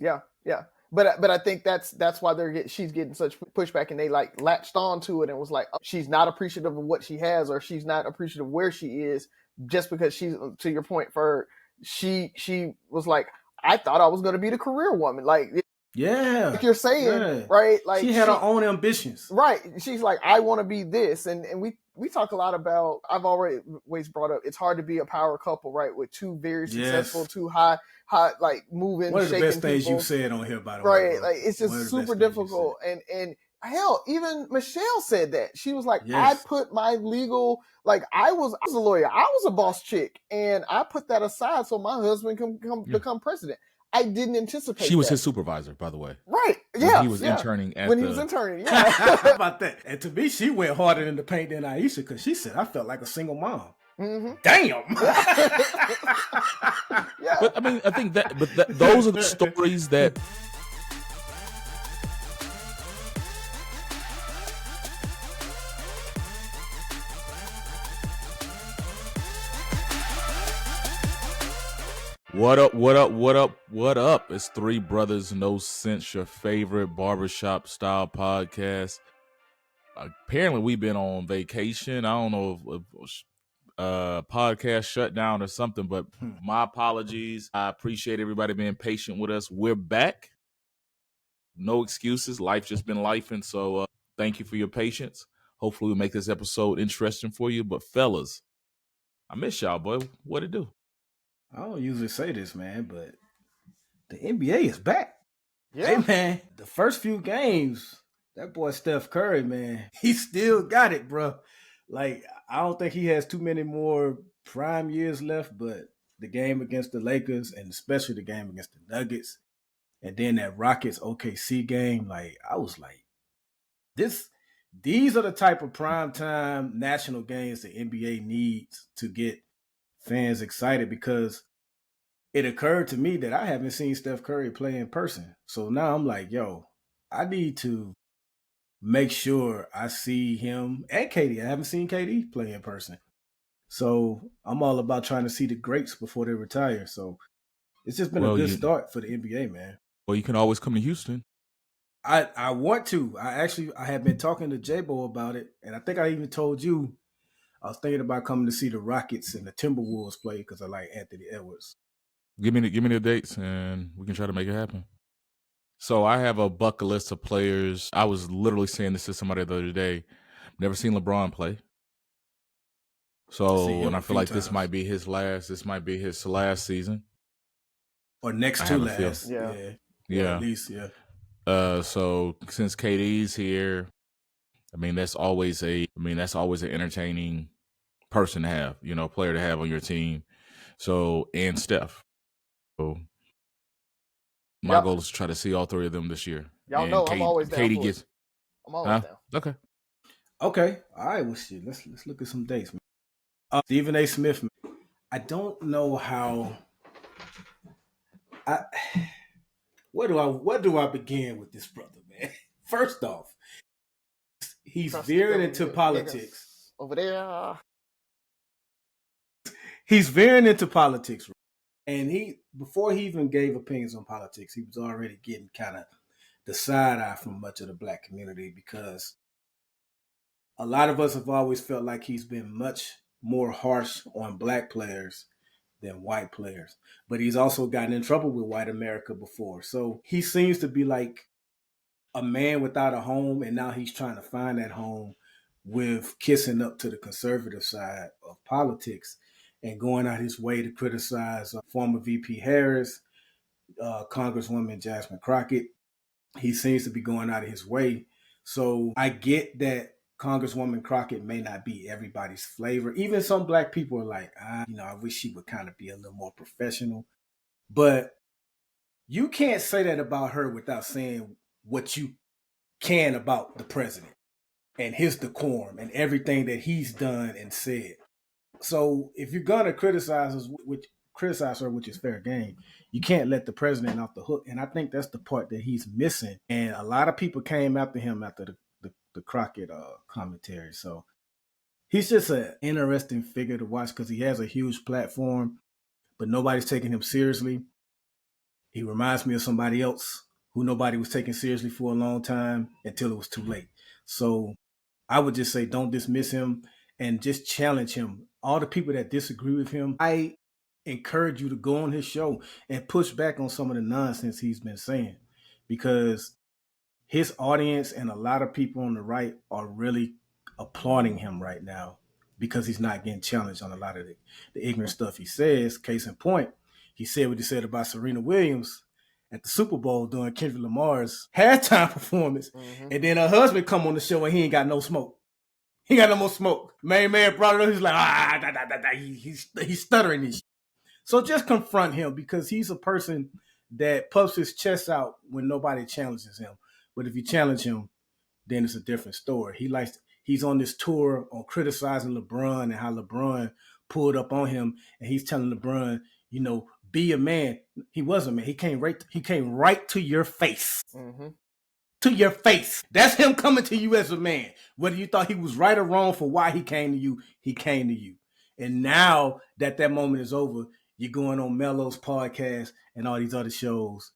Yeah, yeah. But I think that's why she's getting such pushback, and they like latched on to it and was like, oh, she's not appreciative of what she has, or she's not appreciative of where she is, just because she's, to your point, for she was like, I thought I was going to be the career woman, like like you're saying, right? Like she had her own ambitions, right? She's like, I want to be this, and we talk a lot about. I've always brought up. It's hard to be a power couple, right? With two very successful, two high, like moving. One of the best things people. You said on here, by the way, right? Like it's just super difficult, and hell, even Michelle said that. She was like, I put my legal, like I was a lawyer, I was a boss chick, and I put that aside so my husband can become president. I didn't anticipate. She was his supervisor, by the way. Right? Yeah. He was interning when he was interning. Yeah. How about that? And to me, she went harder in the paint than Ayesha, because she said, I felt like a single mom. Mm-hmm. Damn. Yeah. But I mean, I think those are the stories that. What up, what up, what up, what up? It's Three Brothers No Sense, your favorite barbershop style podcast. Apparently, we've been on vacation. I don't know if podcast shutdown or something, but my apologies. I appreciate everybody being patient with us. We're back. No excuses. Life just been lifing. So thank you for your patience. Hopefully, we make this episode interesting for you. But fellas, I miss y'all, boy. What it do? I don't usually say this, man, but the NBA is back. Yeah. Hey, man, the first few games, that boy Steph Curry, man, he still got it, bro. Like, I don't think he has too many more prime years left, but the game against the Lakers, and especially the game against the Nuggets, and then that Rockets OKC game, like, I was like, these are the type of primetime national games the NBA needs to get fans excited, because it occurred to me that I haven't seen Steph Curry play in person. So now I'm like, yo, I need to make sure I see him and KD. I haven't seen KD play in person. So I'm all about trying to see the greats before they retire. So it's just been a good start for the NBA, man. Well, you can always come to Houston. I want to. I have been talking to J-Bo about it, and I think I even told you I was thinking about coming to see the Rockets and the Timberwolves play because I like Anthony Edwards. Give me the dates, and we can try to make it happen. So I have a bucket list of players. I was literally saying this to somebody the other day. Never seen LeBron play. So, and I feel like this might be his last. This might be his last season, or next to last. Yeah, at least, yeah. So since KD's here, I mean that's always an entertaining person to have, player to have on your team. So, and Steph. So my goal is to try to see all three of them this year. Y'all know I'm always down. I'm always down. Okay. All right. Well, shit. Let's look at some dates, man. Stephen A. Smith. Man. I don't know how. Where do I begin with this brother, man? First off, he's veering into politics over there. He's veering into politics, and before he even gave opinions on politics, he was already getting kind of the side eye from much of the black community, because a lot of us have always felt like he's been much more harsh on black players than white players. But he's also gotten in trouble with white America before. So he seems to be like a man without a home, and now he's trying to find that home with kissing up to the conservative side of politics and going out his way to criticize former VP Harris, Congresswoman Jasmine Crockett. He seems to be going out of his way. So I get that Congresswoman Crockett may not be everybody's flavor. Even some black people are like, I wish she would kind of be a little more professional. But you can't say that about her without saying what you can about the president and his decorum and everything that he's done and said. So if you're gonna criticize her, which is fair game, you can't let the president off the hook. And I think that's the part that he's missing. And a lot of people came after him after the Crockett commentary. So he's just an interesting figure to watch because he has a huge platform, but nobody's taking him seriously. He reminds me of somebody else who nobody was taking seriously for a long time until it was too late. So I would just say don't dismiss him and just challenge him. All the people that disagree with him, I encourage you to go on his show and push back on some of the nonsense he's been saying, because his audience and a lot of people on the right are really applauding him right now because he's not getting challenged on a lot of the ignorant stuff he says. Case in point, he said what he said about Serena Williams at the Super Bowl during Kendrick Lamar's halftime performance, and then her husband come on the show and he ain't got no smoke. He got no more smoke. Main man brought it up. He's like, he's stuttering this. So just confront him, because he's a person that puffs his chest out when nobody challenges him. But if you challenge him, then it's a different story. He's on this tour on criticizing LeBron and how LeBron pulled up on him, and he's telling LeBron, be a man. He wasn't, man. He came right to your face. Mm-hmm. To your face. That's him coming to you as a man. Whether you thought he was right or wrong for why he came to you, he came to you. And now that moment is over, you're going on Melo's podcast and all these other shows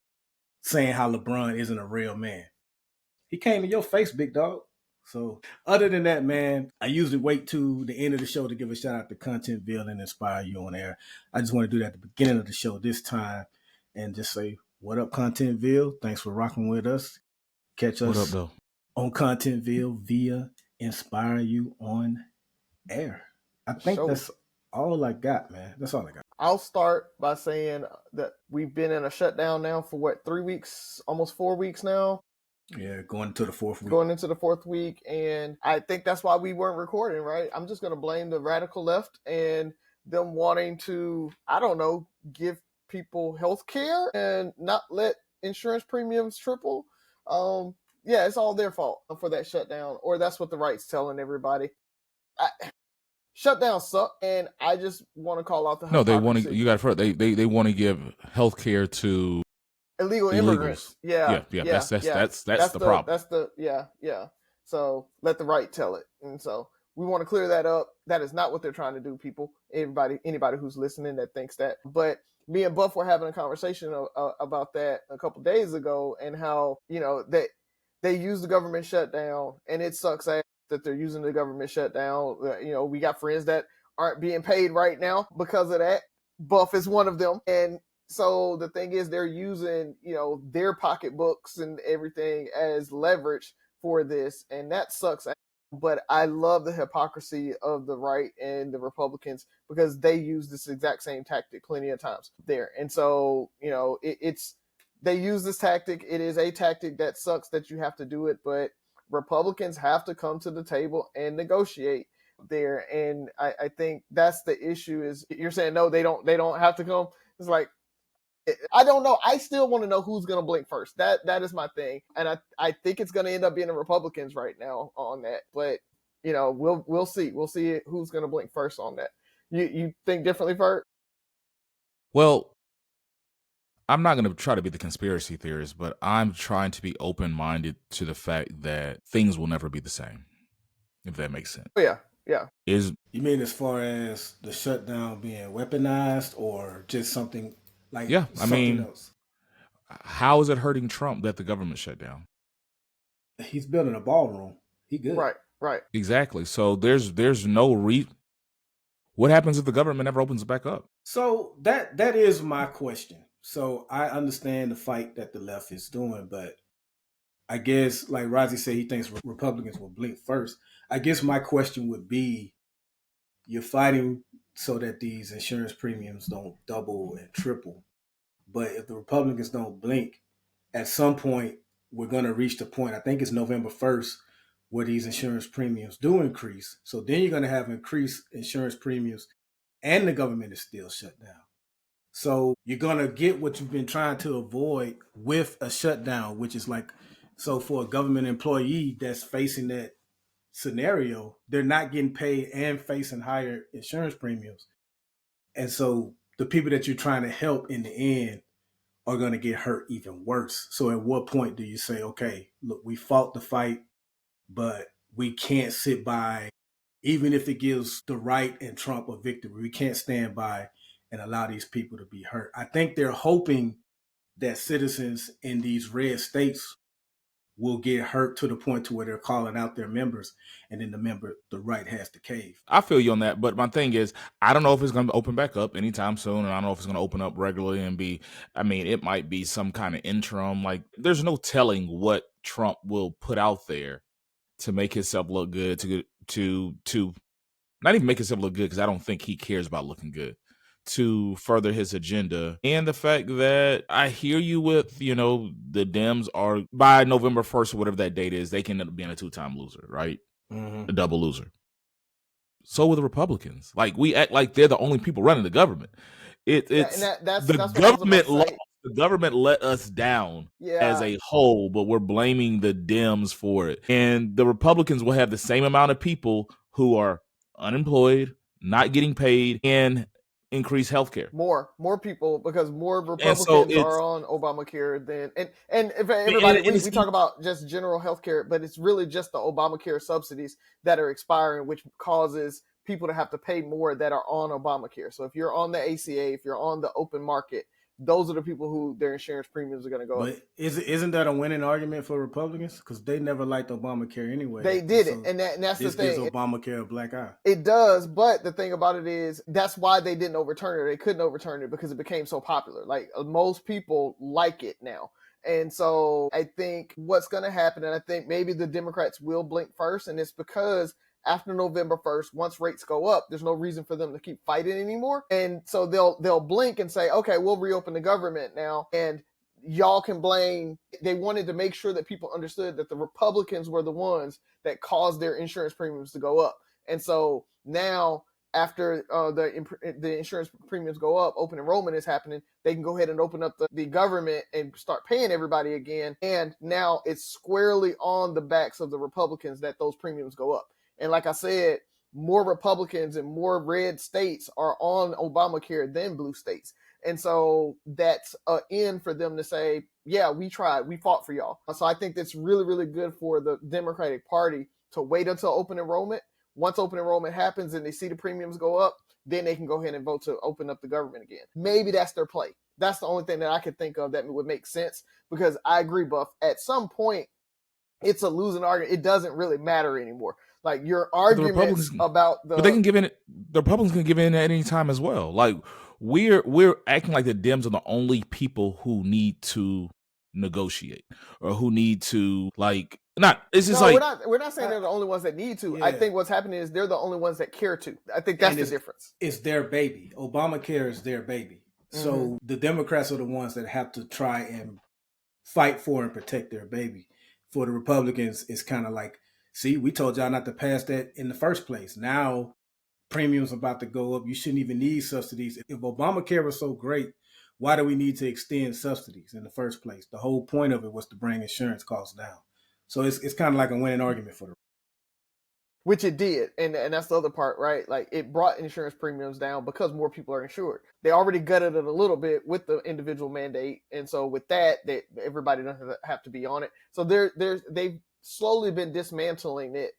saying how LeBron isn't a real man. He came to your face, big dog. So other than that, man, I usually wait to the end of the show to give a shout out to Contentville and Inspire You on air. I just want to do that at the beginning of the show this time and just say, what up, Contentville? Thanks for rocking with us. Catch us on Contentville via Inspire You on air. I think that's all I got, man. That's all I got. I'll start by saying that we've been in a shutdown now for 3 weeks, almost 4 weeks now. Yeah, going into the fourth week. Going into the fourth week, and I think that's why we weren't recording, right? I'm just going to blame the radical left and them wanting to, I don't know, give people health care and not let insurance premiums triple. Yeah, it's all their fault for that shutdown, or that's what the right's telling everybody. Shutdown suck, and I just want to call out the hypocrisy. No, they want to. You got to. They want to give health care to illegal immigrants. Yeah. That's the problem. Yeah. So let the right tell it, and so we want to clear that up. That is not what they're trying to do, people. Anybody who's listening that thinks that. But me and Buff were having a conversation about that a couple days ago, and how that they use the government shutdown, and it sucks ass that they're using the government shutdown. We got friends that aren't being paid right now because of that. Buff is one of them, and so the thing is, they're using, their pocketbooks and everything as leverage for this, and that sucks. But I love the hypocrisy of the right and the Republicans, because they use this exact same tactic plenty of times there. And so, they use this tactic. It is a tactic that sucks that you have to do it, but Republicans have to come to the table and negotiate there. And I think that's the issue. Is you're saying, no, they don't have to come. It's like, I don't know. I still want to know who's going to blink first. That is my thing. And I think it's going to end up being the Republicans right now on that. But, we'll see. We'll see who's going to blink first on that. You think differently, Ferd? Well, I'm not going to try to be the conspiracy theorist, but I'm trying to be open-minded to the fact that things will never be the same, if that makes sense. Oh, yeah. You mean as far as the shutdown being weaponized, or just something like else? How is it hurting Trump that the government shut down? He's building a ballroom. He good. Right. Exactly. So there's no what happens if the government never opens back up? So that is my question. So I understand the fight that the left is doing, but I guess, like Rozzy said, he thinks Republicans will blink first. I guess my question would be, you're fighting so that these insurance premiums don't double and triple. But if the Republicans don't blink, at some point, we're going to reach the point, I think it's November 1st, where these insurance premiums do increase. So then you're going to have increased insurance premiums, and the government is still shut down. So you're going to get what you've been trying to avoid with a shutdown, which is like, so for a government employee that's facing that scenario, they're not getting paid and facing higher insurance premiums. And so the people that you're trying to help in the end are going to get hurt even worse. So at what point do you say, okay, look, we fought the fight, but we can't sit by, even if it gives the right and Trump a victory, we can't stand by and allow these people to be hurt. I think they're hoping that citizens in these red states will get hurt to the point to where they're calling out their members, and then the right has to cave. I feel you on that, but my thing is, I don't know if it's going to open back up anytime soon, and I don't know if it's going to open up regularly and be. I mean, it might be some kind of interim. Like, there's no telling what Trump will put out there to make himself look good. To not even make himself look good, because I don't think he cares about looking good, to further his agenda. And the fact that I hear you with, the Dems are, by November 1st or whatever that date is, they can end up being a 2-time loser, right? A double loser. So will the Republicans. Like, we act like they're the only people running the government. That's the government lost. The government let us down as a whole, but we're blaming the Dems for it. And the Republicans will have the same amount of people who are unemployed, not getting paid, and increase healthcare. More people, because more Republicans are on Obamacare than and if everybody we talk about just general healthcare, but it's really just the Obamacare subsidies that are expiring, which causes people to have to pay more that are on Obamacare. So if you're on the ACA, if you're on the open market, those are the people who their insurance premiums are going to go up. But isn't that a winning argument for Republicans? Because they never liked Obamacare anyway. They did it, and that's the thing. This gives Obamacare a black eye. It does, but the thing about it is that's why they didn't overturn it. They couldn't overturn it because it became so popular. Like, most people like it now. And so I think what's going to happen, and I think maybe the Democrats will blink first, and it's because after November 1st, once rates go up, there's no reason for them to keep fighting anymore. And so they'll blink and say, okay, we'll reopen the government now. And y'all can blame. They wanted to make sure that people understood that the Republicans were the ones that caused their insurance premiums to go up. And so now, after the insurance premiums go up, open enrollment is happening, they can go ahead and open up the government and start paying everybody again. And now it's squarely on the backs of the Republicans that those premiums go up. And like I said, more Republicans and more red states are on Obamacare than blue states. And so that's an end for them to say, yeah, we tried, we fought for y'all. So I think that's really, really good for the Democratic Party to wait until open enrollment. Once open enrollment happens and they see the premiums go up, then they can go ahead and vote to open up the government again. Maybe that's their play. That's the only thing that I could think of that would make sense, because I agree, Buff, at some point, it's a losing argument. It doesn't really matter anymore. Like, your arguments about but they can give in. The Republicans can give in at any time as well. Like, we're acting like the Dems are the only people who need to negotiate, or who need to, like, not. It's just we're not saying they're the only ones that need to. Yeah. I think what's happening is they're the only ones that care to. I think that's the difference. It's their baby. Obamacare is their baby. So the Democrats are the ones that have to try and fight for and protect their baby. For the Republicans, it's kind of like, see, we told y'all not to pass that in the first place. Now premiums are about to go up. You shouldn't even need subsidies. If Obamacare was so great, why do we need to extend subsidies in the first place? The whole point of it was to bring insurance costs down. So it's kind of like a winning argument for them. Which it did. And that's the other part, right? Like, it brought insurance premiums down because more people are insured. They already gutted it a little bit with the individual mandate. And so with that, everybody doesn't have to be on it. So they've slowly been dismantling it,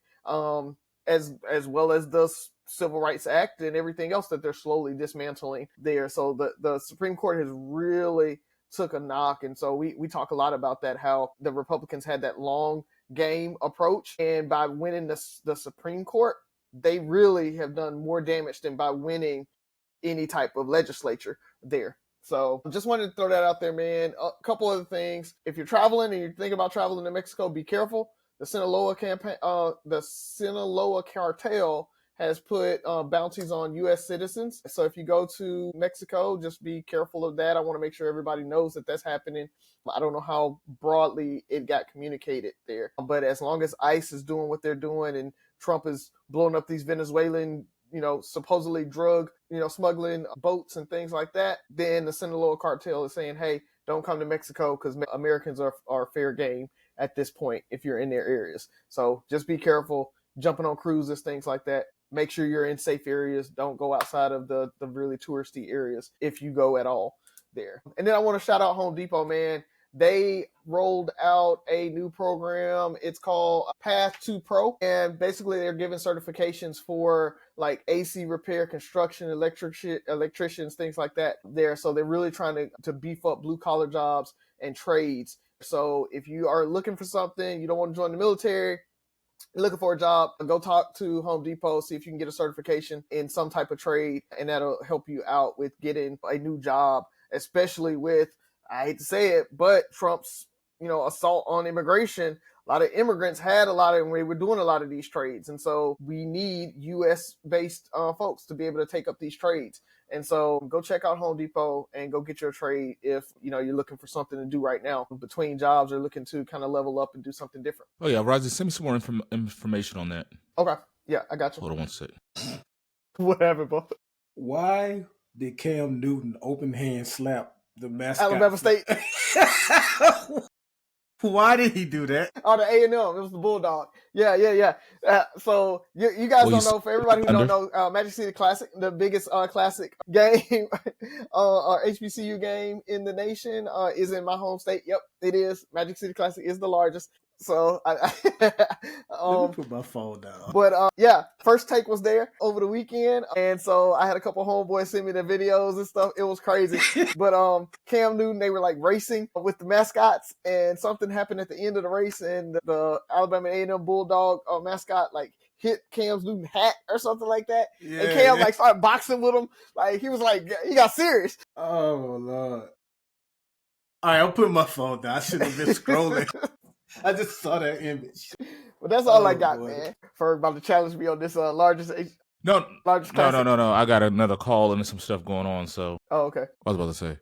as well as the Civil Rights Act and everything else that they're slowly dismantling there. So the Supreme Court has really took a knock. And so we talk a lot about that, how the Republicans had that long game approach, and by winning the Supreme Court, they really have done more damage than by winning any type of legislature there. So just wanted to throw that out there, man. A couple other things. If you're traveling and you're thinking about traveling to Mexico, be careful. The Sinaloa cartel has put bounties on U.S. citizens. So if you go to Mexico, just be careful of that. I want to make sure everybody knows that that's happening. I don't know how broadly it got communicated there, but as long as ICE is doing what they're doing and Trump is blowing up these Venezuelan, supposedly drug, smuggling boats and things like that, then the Sinaloa cartel is saying, hey, don't come to Mexico because Americans are fair game at this point if you're in their areas. So just be careful jumping on cruises, things like that. Make sure you're in safe areas. Don't go outside of the really touristy areas if you go at all there. And then I want to shout out Home Depot, man. they rolled out a new program. It's called Path to Pro. And basically they're giving certifications for like AC repair, construction, electricians, things like that there. So they're really trying to beef up blue collar jobs and trades. So if you are looking for something, you don't want to join the military, you're looking for a job, go talk to Home Depot, see if you can get a certification in some type of trade, and that'll help you out with getting a new job, especially with, I hate to say it, but Trump's, assault on immigration. A lot of immigrants had a lot of, we were doing a lot of these trades. And so we need US based folks to be able to take up these trades. And so go check out Home Depot and go get your trade if, you're looking for something to do right now between jobs or looking to kind of level up and do something different. Oh, yeah. Roger, send me some more information on that. Okay. Yeah, I got you. Hold on one second. What happened, bro? Why did Cam Newton open hand slap the mascot? Alabama State. Why did he do that? Oh, the A&M. It was the Bulldog. Yeah. So you guys don't know, for everybody who don't know, Magic City Classic, the biggest classic game, HBCU game in the nation, is in my home state. Yep, it is. Magic City Classic is the largest. So let me put my phone down. But First Take was there over the weekend, and so I had a couple homeboys send me their videos and stuff. It was crazy. But Cam Newton, they were like racing with the mascots, and something happened at the end of the race, and the Alabama A&M Bulldog mascot like hit Cam Newton's hat or something like that. Yeah, and Cam like started boxing with him. Like he was like, he got serious. Oh Lord! All right, I'm putting my phone down. I should have been scrolling. I just saw that image. But that's all I got, man. For about to challenge me on this largest classic. No. I got another call and some stuff going on. So. Oh, okay. I was about to say.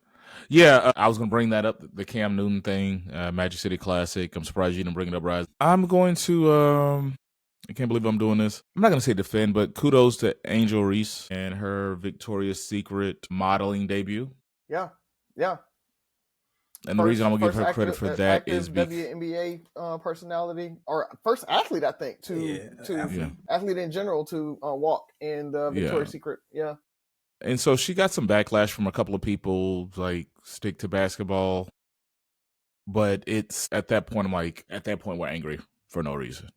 Yeah, I was going to bring that up, the Cam Newton thing, Magic City Classic. I'm surprised you didn't bring it up, Rise. I'm going to, I can't believe I'm doing this. I'm not going to say defend, but kudos to Angel Reese and her Victoria's Secret modeling debut. Yeah. And the reason I'm going to give her credit for that is WNBA personality, or first athlete, I think, athlete in general to walk in the Victoria's Secret. Yeah. And so she got some backlash from a couple of people, like, stick to basketball. But it's at that point, we're angry for no reason.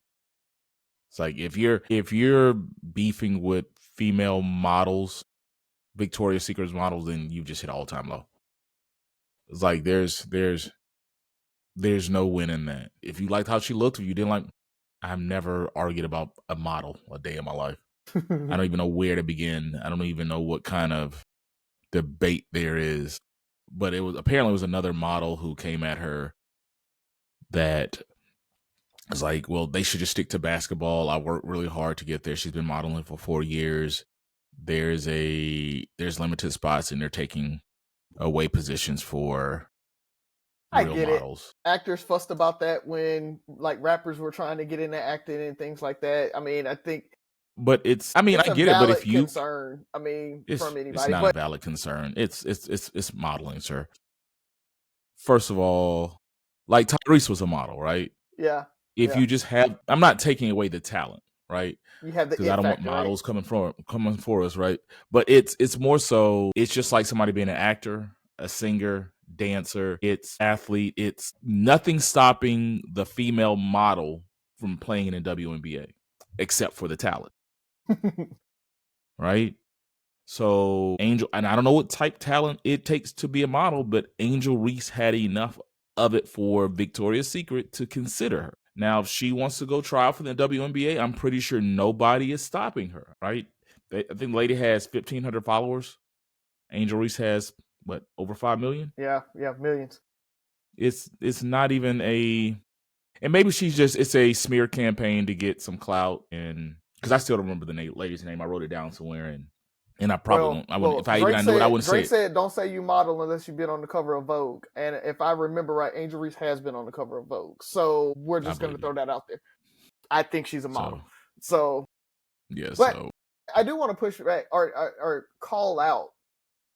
It's like, if you're beefing with female models, Victoria's Secret models, then you just hit all-time low. It's like there's no win in that. If you liked how she looked, if you didn't like, I've never argued about a model a day in my life. I don't even know where to begin. I don't even know what kind of debate there is. But it was another model who came at her that was like, well, they should just stick to basketball. I worked really hard to get there. She's been modeling for 4 years. There's limited spots, and they're taking away positions for real models. Actors fussed about that when like rappers were trying to get into acting and things like that. I mean, I think. But I get it. But if you concern, from anybody, it's not a valid concern. It's modeling, sir. First of all, like Tyrese was a model, right? Yeah. If you just have, I'm not taking away the talent, right? You have the because I don't want models coming for us, right? But it's more so. It's just like somebody being an actor, a singer, dancer. It's athlete. It's nothing stopping the female model from playing in the WNBA, except for the talent, right? So Angel, and I don't know what type talent it takes to be a model, but Angel Reese had enough of it for Victoria's Secret to consider her. Now, if she wants to go try out for the WNBA, I'm pretty sure nobody is stopping her, right? I think the lady has 1,500 followers. Angel Reese has, over 5 million? Yeah, millions. It's not even and maybe it's a smear campaign to get some clout, and because I still don't remember the lady's name. I wrote it down somewhere, and I probably won't. If I even knew it, I wouldn't say it. Drake said, "Don't say you model unless you've been on the cover of Vogue." And if I remember right, Angel Reese has been on the cover of Vogue. So we're just going to throw that out there. I think she's a model. So I do want to push back or call out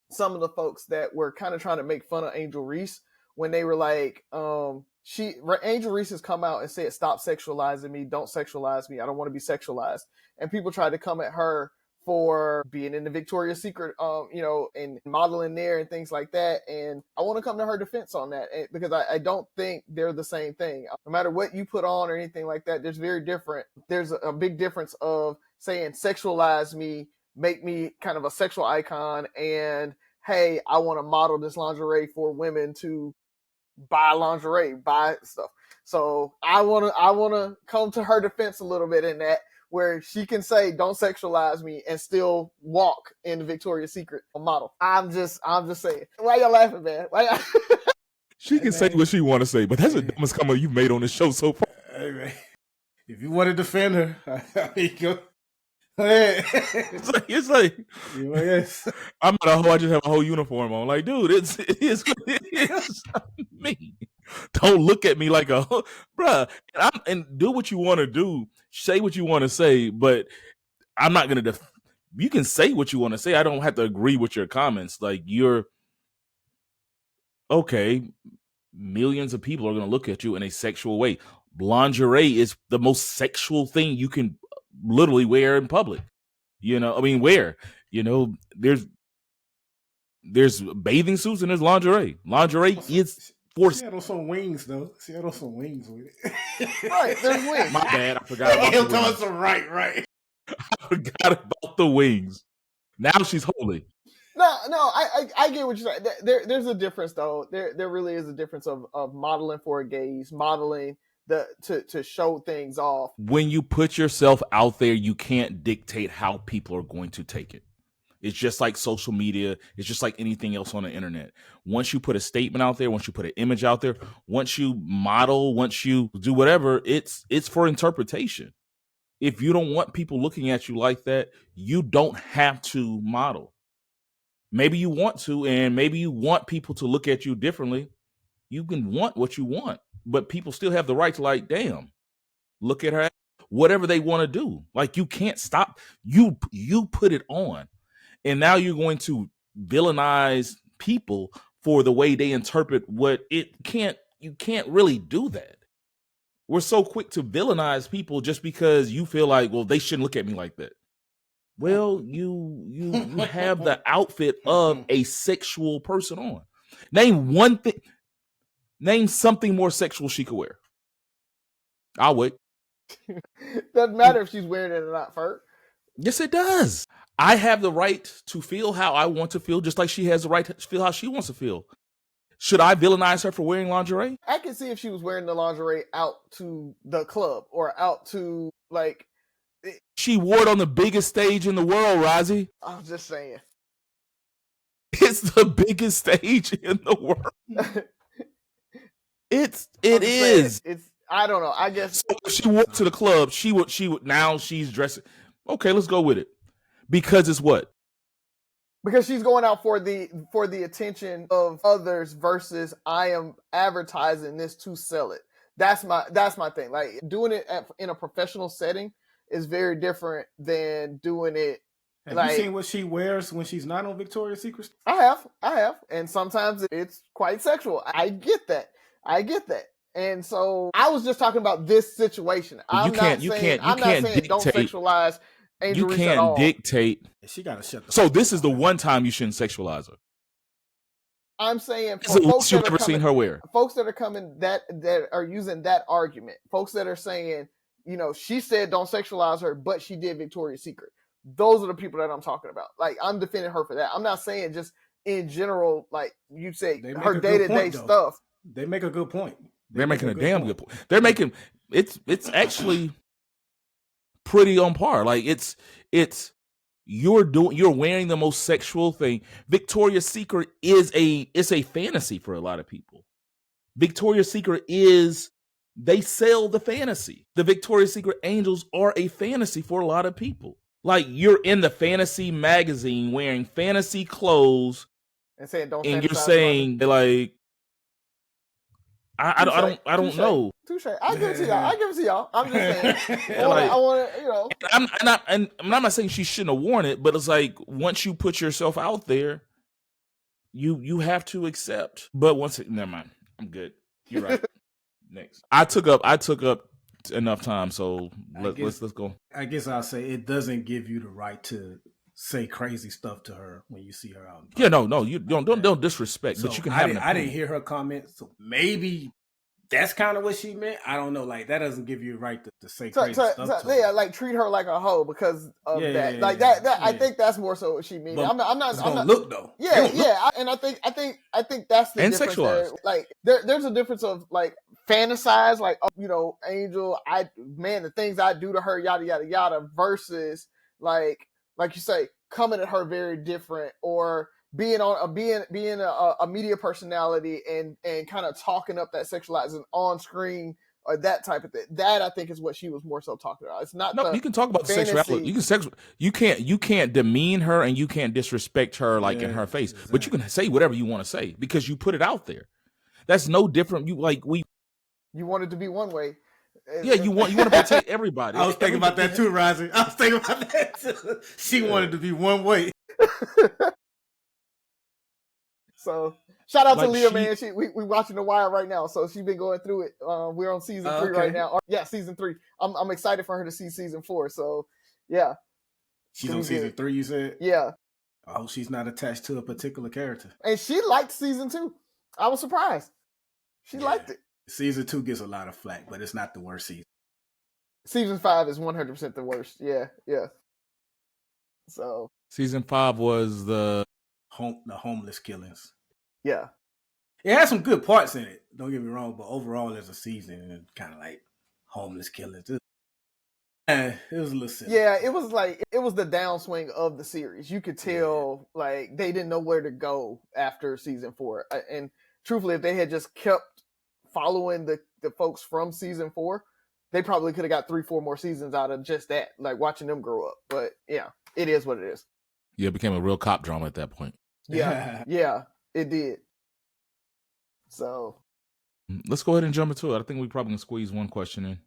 some of the folks that were kind of trying to make fun of Angel Reese when they were like, Angel Reese has come out and said, "Stop sexualizing me. Don't sexualize me. I don't want to be sexualized." And people tried to come at her for being in the Victoria's Secret, and modeling there and things like that. And I want to come to her defense on that because I don't think they're the same thing. No matter what you put on or anything like that, there's a big difference of saying sexualize me, make me kind of a sexual icon, and hey, I want to model this lingerie for women to buy lingerie, buy stuff. So I wanna come to her defense a little bit in that, where she can say don't sexualize me and still walk in the Victoria's Secret model. I'm just saying. Why y'all laughing, man? She can say what she want to say, but that's the dumbest comment you've made on the show so far. Hey, man. If you want to defend her, I mean, go ahead. It's like yes. I'm not a hoe. I just have a whole uniform on. Like, dude, it's me. Don't look at me like a bruh. And do what you want to do. Say what you want to say, but I'm not gonna. You can say what you want to say. I don't have to agree with your comments. Like, you're okay. Millions of people are gonna look at you in a sexual way. Lingerie is the most sexual thing you can literally wear in public. Wear. There's bathing suits and there's lingerie. Lingerie is for. She had on some wings though. She had on some wings with it. Right, there's wings. My bad. I forgot about the wings. Right. I forgot about the wings. Now she's holy. No, I get what you're saying. There's a difference though. There really is a difference of modeling for a gaze, modeling to show things off. When you put yourself out there, you can't dictate how people are going to take it. It's just like social media. It's just like anything else on the internet. Once you put a statement out there, once you put an image out there, once you model, once you do whatever, it's for interpretation. If you don't want people looking at you like that, you don't have to model. Maybe you want to, and maybe you want people to look at you differently. You can want what you want, but people still have the right to, like, damn, look at her, whatever they want to do. Like, you can't stop. You put it on. And now you're going to villainize people for the way they interpret what you can't really do that. We're so quick to villainize people just because you feel like, well, they shouldn't look at me like that. Well, you have the outfit of a sexual person on. Name one thing. Name something more sexual she could wear. I'll wait. Doesn't matter if she's wearing it or not, Ferg. Yes, it does. I have the right to feel how I want to feel, just like she has the right to feel how she wants to feel. Should I villainize her for wearing lingerie? I can see if she was wearing the lingerie out to the club or out to, like... She wore it on the biggest stage in the world, Rozzy. I'm just saying. It's the biggest stage in the world. It is. It's, I don't know. I guess. So if she went to the club, she would now she's dressing. Okay, let's go with it. Because it's what? Because she's going out for the attention of others versus I am advertising this to sell it. That's my thing. Like, doing it in a professional setting is very different than doing it. Have you seen what she wears when she's not on Victoria's Secret? I have. And sometimes it's quite sexual. I get that. And so I was just talking about this situation. I'm not saying don't sexualize Angel Reese at all. You can't dictate. She got to shut the So this is the one time you shouldn't sexualize her. I'm saying for folks that are seen her wear. Folks that are coming that are using that argument. Folks that are saying, she said don't sexualize her, but she did Victoria's Secret. Those are the people that I'm talking about. Like, I'm defending her for that. I'm not saying just in general, like you say, her day-to-day stuff. They make a good point. They're making a damn good point. They're making it's actually pretty on par. Like, it's you're wearing the most sexual thing. Victoria's Secret is a fantasy for a lot of people. Victoria's Secret they sell the fantasy. The Victoria's Secret angels are a fantasy for a lot of people. Like, you're in the fantasy magazine wearing fantasy clothes and saying don't. And you're saying like, I don't know. Touche. I give it to y'all. I'm just saying. I want to, I'm not saying she shouldn't have worn it, but it's like, once you put yourself out there, you have to accept. But never mind. I'm good. You're right. Next. I took up enough time, so let's go. I guess I'll say it doesn't give you the right to say crazy stuff to her when you see her out. Yeah, no, you don't disrespect, so but you can have an opinion. I didn't hear her comment, so maybe that's kind of what she meant. I don't know. Like, that doesn't give you a right to say crazy stuff to her. Yeah, like treat her like a hoe because of that. Like that I think that's more so what she means. I'm not look though. Yeah. And I think that's the and difference sexualized. there. Like there's a difference of like fantasize, like, oh, you know, Angel, the things I do to her, yada yada yada, versus like you say, coming at her very different, or being a media personality and kind of talking up that sexualizing on screen, or that type of thing. That I think is what she was more so talking about. It's not you can talk about the sexuality. You can't demean her and you can't disrespect her like in her face. Exactly. But you can say whatever you want to say because you put it out there. That's no different. You want it to be one way. Yeah, you want to protect everybody. I was thinking about that too, Rising. I was thinking about that too. She wanted to be one way. So shout out to Leah, man. We watching The Wire right now, so she's been going through it. We're on season 3 right now. Season 3. I'm excited for her to see season 4. So yeah, she's on season 3. You said? Yeah. Oh, she's not attached to a particular character. And she liked season 2. I was surprised. She liked it. Season 2 gets a lot of flack, but it's not the worst season. Season 5 is 100% the worst. Yeah. So season 5 was the homeless killings. Yeah. It has some good parts in it. Don't get me wrong, but overall as a season, it's kind of like homeless killings. It was a little silly. Yeah, it was the downswing of the series. You could tell like they didn't know where to go after season 4. And truthfully, if they had just kept following the folks from season 4, they probably could have got 3-4 more seasons out of just that, like watching them grow up. But yeah, it is what it is. Yeah, it became a real cop drama at that point. Yeah, yeah, it did. So let's go ahead and jump into it. I think we probably can squeeze one question in,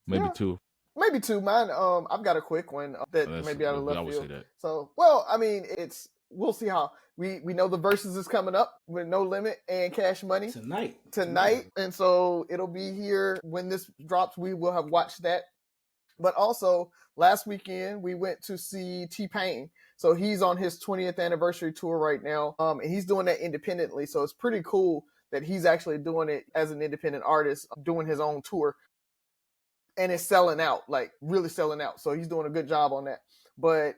maybe two. Maybe 2. Mine, I've got a quick one that maybe out of left field. So, well, I mean, we'll see how we know the Versus is coming up with No Limit and Cash Money tonight, and so it'll be here when this drops. We will have watched that. But also last weekend we went to see T-Pain. So he's on his 20th anniversary tour right now, and he's doing that independently. So it's pretty cool that he's actually doing it as an independent artist, doing his own tour. And it's selling out, like really selling out. So he's doing a good job on that. But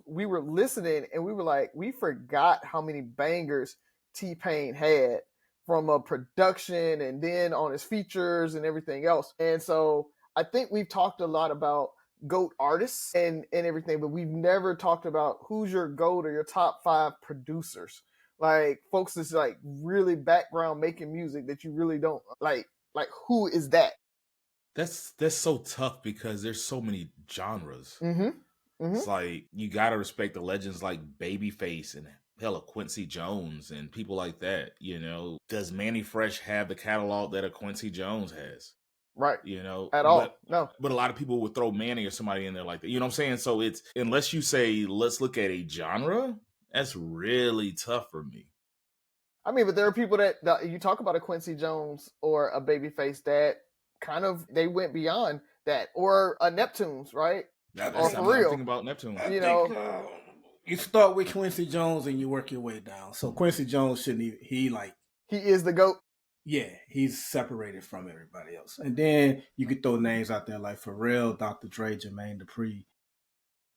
we were listening and we were like, we forgot how many bangers T-Pain had from a production and then on his features and everything else. And so I think we've talked a lot about GOAT artists and everything, but we've never talked about who's your GOAT or your top 5 producers. Like folks that's like really background making music that you really don't like who is that? That's so tough because there's so many genres. Mm-hmm. Mm-hmm. It's like you gotta respect the legends like Babyface and hella Quincy Jones and people like that. You know, does Manny Fresh have the catalog that a Quincy Jones has? Right. You know, at all. No. But a lot of people would throw Manny or somebody in there like that. You know what I'm saying? So it's, unless you say let's look at a genre, that's really tough for me. I mean, but there are people that you talk about a Quincy Jones or a Babyface that kind of they went beyond that, or a Neptunes, right? Or for real, thinking about Neptune. You know, you start with Quincy Jones and you work your way down. So Quincy Jones shouldn't even, he is the GOAT. Yeah, he's separated from everybody else. And then you could throw names out there like Pharrell, Dr. Dre, Jermaine Dupri.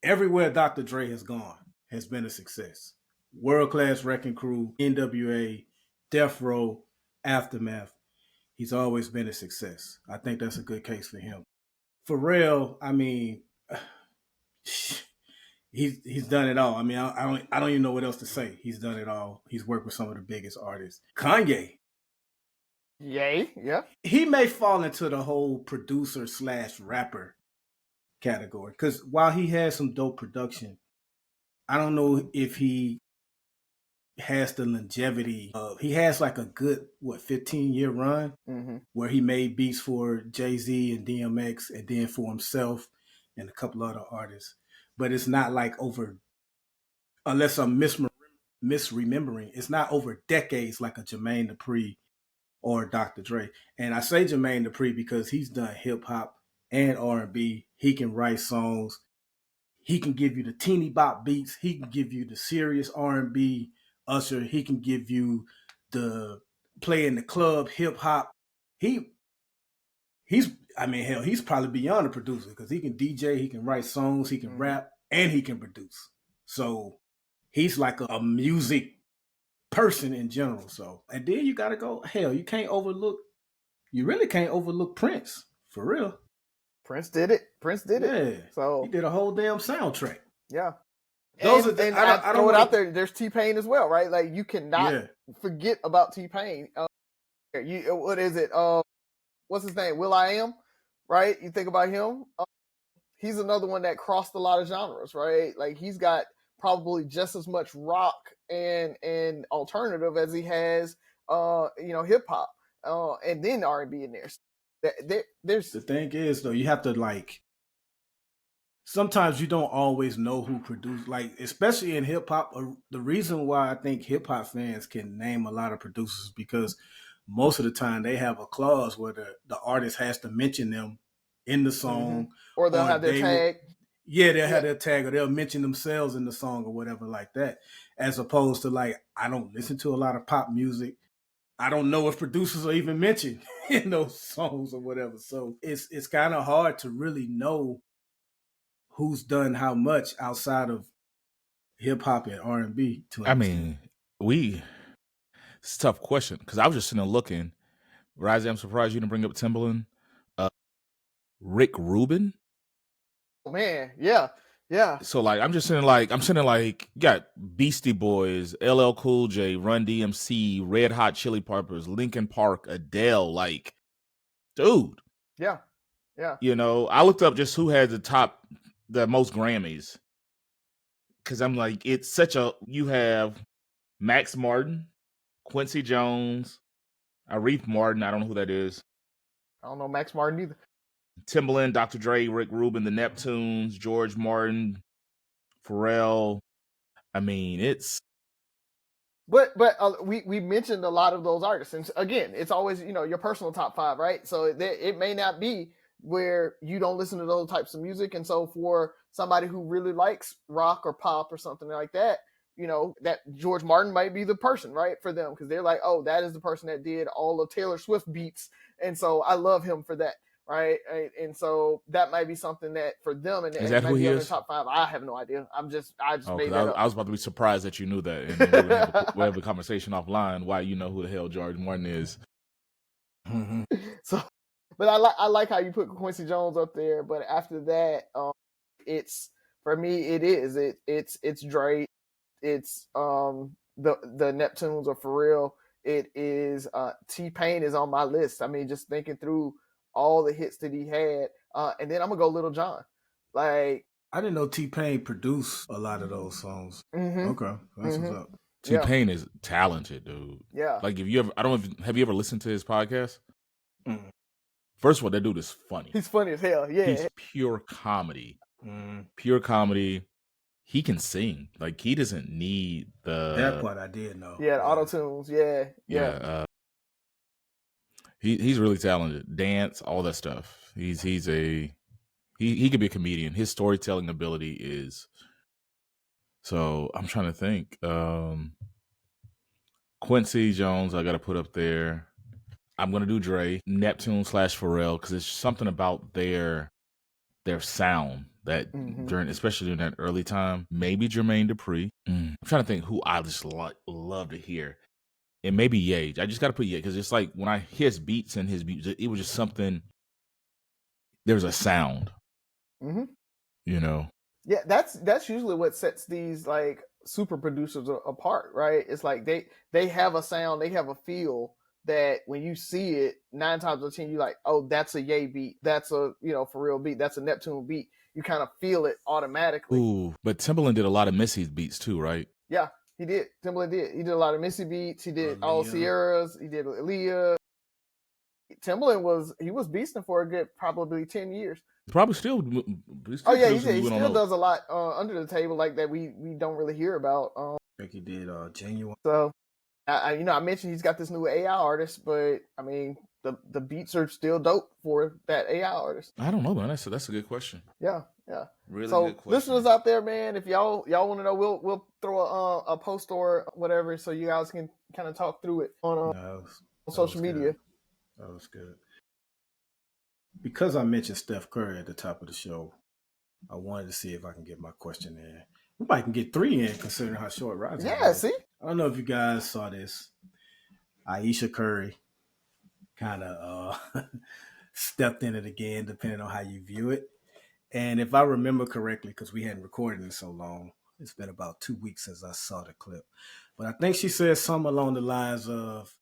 Everywhere Dr. Dre has gone has been a success. World Class Wrecking Crew, NWA, Death Row, Aftermath. He's always been a success. I think that's a good case for him. Pharrell, I mean, he's done it all. I mean, I don't even know what else to say. He's done it all. He's worked with some of the biggest artists. Kanye. Yay, yeah. He may fall into the whole producer/rapper category because while he has some dope production, I don't know if he has the longevity of, he has like a good 15-year run where he made beats for Jay-Z and DMX and then for himself and a couple other artists, but it's not like over, unless I'm misremembering, it's not over decades like a Jermaine Dupri or Dr. Dre. And I say Jermaine Dupri because he's done hip hop and R&B. He can write songs. he can give you the teeny bop beats. He can give you the serious R&B Usher. He can give you the play in the club hip hop. He's hell, he's probably beyond a producer because he can DJ, he can write songs, he can rap, and he can produce. So he's like a music person in general. So, and then you got to go, hell, you really can't overlook Prince, for real. Prince did it. Yeah. So he did a whole damn soundtrack. Yeah. Those and I throw it out there. There's T-Pain as well, right? Like you cannot forget about T-Pain. What is it? What's his name? Will.i.am, right? You think about him. He's another one that crossed a lot of genres, right? Like he's got probably just as much rock and alternative as he has, hip hop, and then R&B in there. There's the thing is though, you have to like. Sometimes you don't always know who produced, like especially in hip hop. The reason why I think hip hop fans can name a lot of producers because most of the time they have a clause where the artist has to mention them in the song, or they'll have their tag. They'll have their tag, or they'll mention themselves in the song or whatever like that. As opposed to like, I don't listen to a lot of pop music. I don't know if producers are even mentioned in those songs or whatever. So it's kind of hard to really know who's done how much outside of hip hop and R&B. It's a tough question because I was just sitting there looking. Rise, I'm surprised you didn't bring up Timbaland. Rick Rubin. Oh man, yeah. So like, I'm sitting like, you got Beastie Boys, LL Cool J, Run DMC, Red Hot Chili Peppers, Linkin Park, Adele. Like, dude. Yeah. I looked up just who had the most Grammys. Because I'm like, it's you have Max Martin, Quincy Jones, Aretha Martin, I don't know who that is. I don't know Max Martin either. Timbaland, Dr. Dre, Rick Rubin, the Neptunes, George Martin, Pharrell. I mean, it's. But we mentioned a lot of those artists, and again, it's always your personal top 5, right? So it may not be where you don't listen to those types of music, and so for somebody who really likes rock or pop or something like that, that George Martin might be the person, right, for them because they're like, oh, that is the person that did all of Taylor Swift beats, and so I love him for that. Right, and so that might be something that for them, and is that who he is? In the top 5. I have no idea. I just made that up. I was about to be surprised that you knew that, and then we'll have a conversation offline why you know who the hell George Martin is. So, but I like how you put Quincy Jones up there. But after that, it's for me. It's Drake. It's the Neptunes or for real. It is T-Pain is on my list. I mean, just thinking through all the hits that he had, and then I'm gonna go Little John. Like I didn't know T-Pain produced a lot of those songs. Okay, that's what's up. T-Pain is talented, dude. Yeah. Like have you ever listened to his podcast? First of all, that dude is funny. He's funny as hell. Yeah. He's pure comedy. Pure comedy. He can sing. Like he doesn't need that part I did know. Yeah, auto tunes. Yeah. He's really talented. Dance, all that stuff. He could be a comedian. His storytelling ability is. So I'm trying to think. Quincy Jones, I got to put up there. I'm gonna do Dre, Neptune / Pharrell because it's something about their sound that especially during that early time. Maybe Jermaine Dupri. I'm trying to think who I just love to hear. And maybe Ye. I just got to put Ye because it's like when I hear his beats, it was just something. There's a sound, Yeah, that's usually what sets these like super producers apart, right? It's like they have a sound, they have a feel that when you see it, 9 times out of 10, you're like, oh, that's a Ye beat, that's a for real beat, that's a Neptune beat. You kind of feel it automatically. Ooh, but Timbaland did a lot of Missy beats too, right? Yeah. He did. Timbaland did. He did a lot of Missy beats. He did all Sierras. He did Aaliyah. Timbaland was beasting for a good probably 10 years. Probably still. He still does a lot under the table like that we don't really hear about. I think he did Genuine. So, I mentioned he's got this new AI artist, but I mean the beats are still dope for that AI artist. I don't know, man. That's a good question. Yeah. Really So good question. listeners out there, man, if y'all want to know, we'll throw a post or whatever, so you guys can kind of talk through it on social media. That was good. Because I mentioned Steph Curry at the top of the show, I wanted to see if I can get my question in. We might can get 3 in considering how short Rising was. See? I don't know if you guys saw this. Ayesha Curry kind of stepped in it again, depending on how you view it. And if I remember correctly, because we hadn't recorded in so long, it's been about 2 weeks since I saw the clip. But I think she said something along the lines of,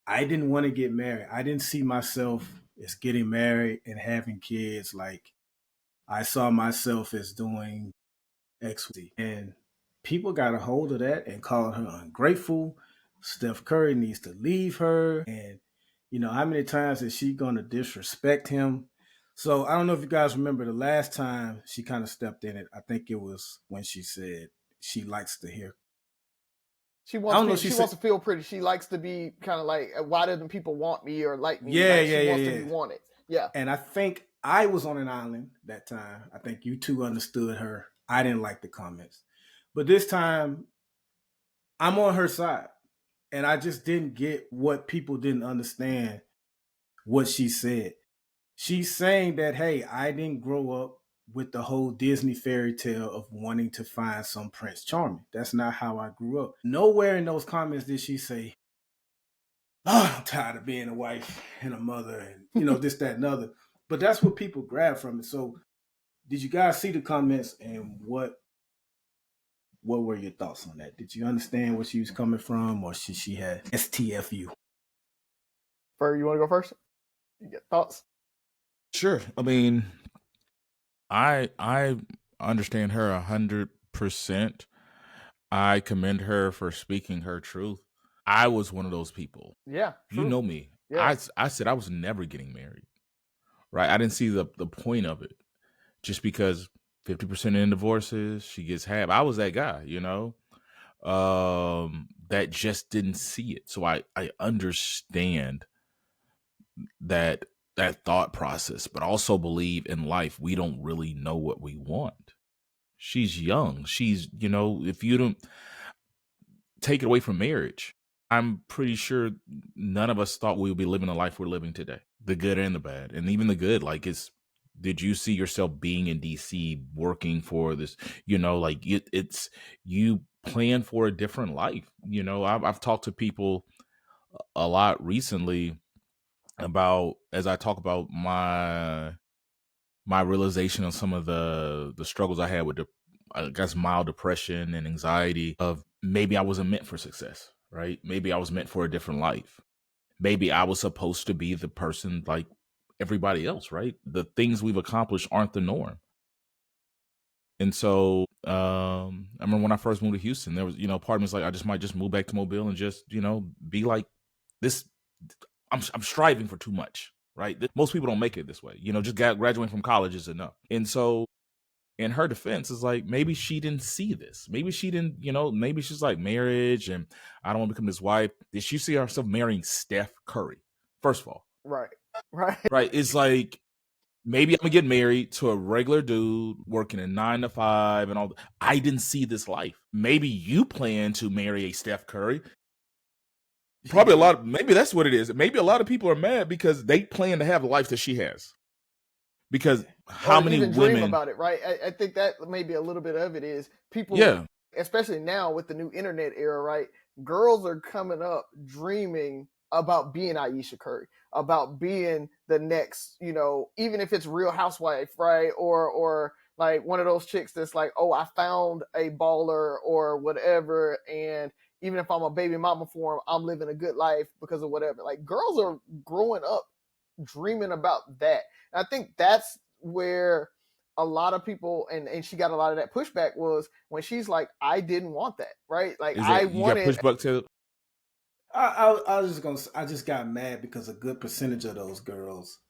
I didn't want to get married. I didn't see myself as getting married and having kids. Like, I saw myself as doing X, Y, Z. And people got a hold of that and called her ungrateful. Steph Curry needs to leave her. And, you know, how many times is she going to disrespect him? So I don't know if you guys remember the last time she kind of stepped in it. I think it was when she said she likes to hear. She wants to feel pretty. She likes to be kind of like, why doesn't people want me or like me? She wants to be wanted. Yeah. And I think I was on an island that time. I think you two understood her. I didn't like the comments. But this time, I'm on her side. And I just didn't get what people didn't understand what she said. She's saying that, hey, I didn't grow up with the whole Disney fairy tale of wanting to find some Prince Charming. That's not how I grew up. Nowhere in those comments did she say, oh, I'm tired of being a wife and a mother and, you know, this, that, and other. But that's what people grab from it. So did you guys see the comments, and what were your thoughts on that? Did you understand where she was coming from, or she had STFU? Fer, you want to go first? You get thoughts? Sure. I mean, I understand her 100%. I commend her for speaking her truth. I was one of those people. Yeah. True. You know me. Yeah. I said I was never getting married. Right? I didn't see the point of it. Just because 50% in divorces, she gets half. I was that guy, you know, that just didn't see it. So I understand that thought process, but also believe in life, we don't really know what we want. She's young. She's, you know, if you don't take it away from marriage, I'm pretty sure none of us thought we would be living the life we're living today, the good and the bad. And even the good, like, did you see yourself being in DC working for this, you know, like it's you plan for a different life. You know, I've talked to people a lot recently about, as I talk about my realization of some of the struggles I had with I guess mild depression and anxiety, of maybe I wasn't meant for success, right? Maybe I was meant for a different life. Maybe I was supposed to be the person like everybody else, right? The things we've accomplished aren't the norm. And so I remember when I first moved to Houston, there was, you know, part of me was like, I might just move back to Mobile and just, you know, be like this. I'm striving for too much, right? Most people don't make it this way. You know, just graduating from college is enough. And so in her defense, is like, maybe she didn't see this. Maybe she didn't, you know, maybe she's like, marriage and I don't want to become this wife. Did she see herself marrying Steph Curry? First of all. Right. It's like, maybe I'm gonna get married to a regular dude working a 9 to 5 and all. I didn't see this life. Maybe you plan to marry a Steph Curry. Probably maybe that's what it is. Maybe a lot of people are mad because they plan to have the life that she has. Because how many women dream about it, right? I think that maybe a little bit of it is people, especially now with the new internet era, right? Girls are coming up dreaming about being Ayesha Curry, about being the next, you know, even if it's Real Housewife, right? Or like one of those chicks that's like, oh, I found a baller or whatever, and even if I'm a baby mama for him, I'm living a good life because of whatever. Like, girls are growing up dreaming about that. And I think that's where a lot of people, and she got a lot of that pushback, was when she's like, I didn't want that, right? Like, I wanted. You got pushback too? I just got mad because a good percentage of those girls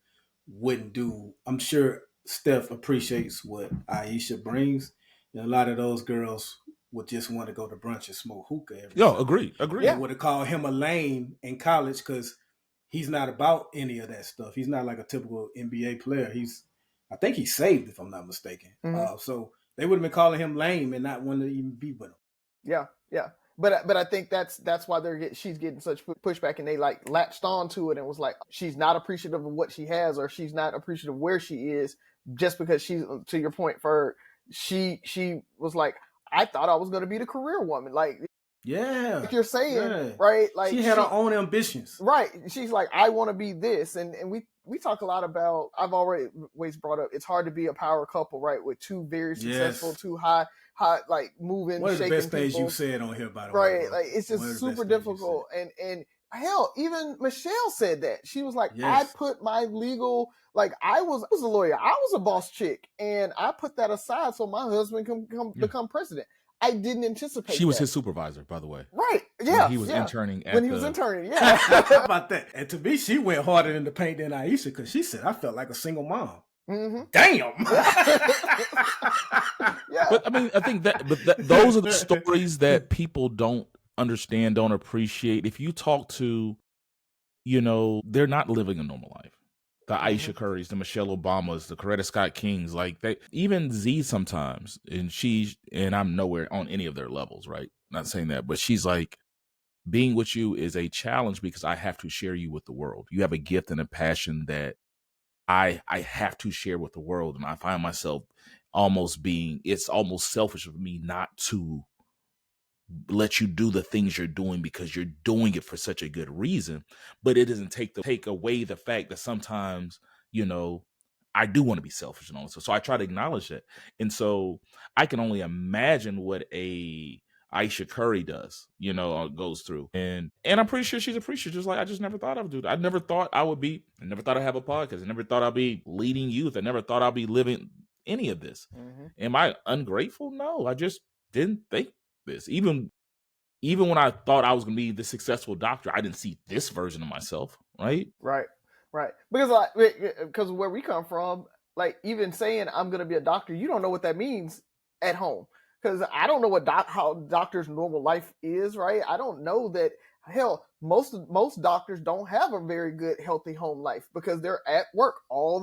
wouldn't do. I'm sure Steph appreciates what Ayesha brings, and a lot of those girls would just want to go to brunch and smoke hookah every Sunday. Agree. They would have called him a lame in college because he's not about any of that stuff. He's not like a typical NBA player. I think he's saved, if I'm not mistaken. So they would have been calling him lame and not wanting to even be with him. Yeah. But I think that's why she's getting such pushback, and they like latched on to it and was like, she's not appreciative of what she has, or she's not appreciative of where she is, just because she's, to your point, for she was like, I thought I was going to be the career woman. Like, yeah, like you're saying, right? Like she had her own ambitions. Right. She's like, I want to be this. And we talk a lot about, I've always brought up, it's hard to be a power couple, right? With two very successful, two high, like moving, one of the best things you said on here, by the way. Right. Like, it's just super difficult. And hell, even Michelle said that. She was like, I put my legal, like, I was a lawyer. I was a boss chick. And I put that aside so my husband can become president. I didn't anticipate She was his supervisor, by the way. Right. Yeah. When he was interning. When he was interning, yeah. How about that? And to me, she went harder in the paint than Ayesha, because she said, I felt like a single mom. Mm-hmm. Damn. Yeah. But I mean, I think those are the stories that people don't understand, don't appreciate. If you talk to, they're not living a normal life. The Ayesha Currys, the Michelle Obamas, the Coretta Scott Kings, like even Z sometimes, and I'm nowhere on any of their levels, right? Not saying that, but she's like, being with you is a challenge because I have to share you with the world. You have a gift and a passion that I have to share with the world. And I find myself it's almost selfish of me not to let you do the things you're doing because you're doing it for such a good reason. But it doesn't take away the fact that sometimes, I do want to be selfish and all this. So I try to acknowledge that. And so I can only imagine what a Ayesha Curry does, goes through. And I'm pretty sure she's appreciative. Just like, I just never thought I would do that. I never thought I thought I'd have a podcast. I never thought I'd be leading youth. I never thought I'd be living any of this. Mm-hmm. Am I ungrateful? No, I just didn't think this. Even when I thought I was going to be the successful doctor, I didn't see this version of myself. Right. Because where we come from, like, even saying I'm going to be a doctor, you don't know what that means at home. Because I don't know how doctors' normal life is, right? I don't know that, hell, most doctors don't have a very good, healthy home life because they're at work all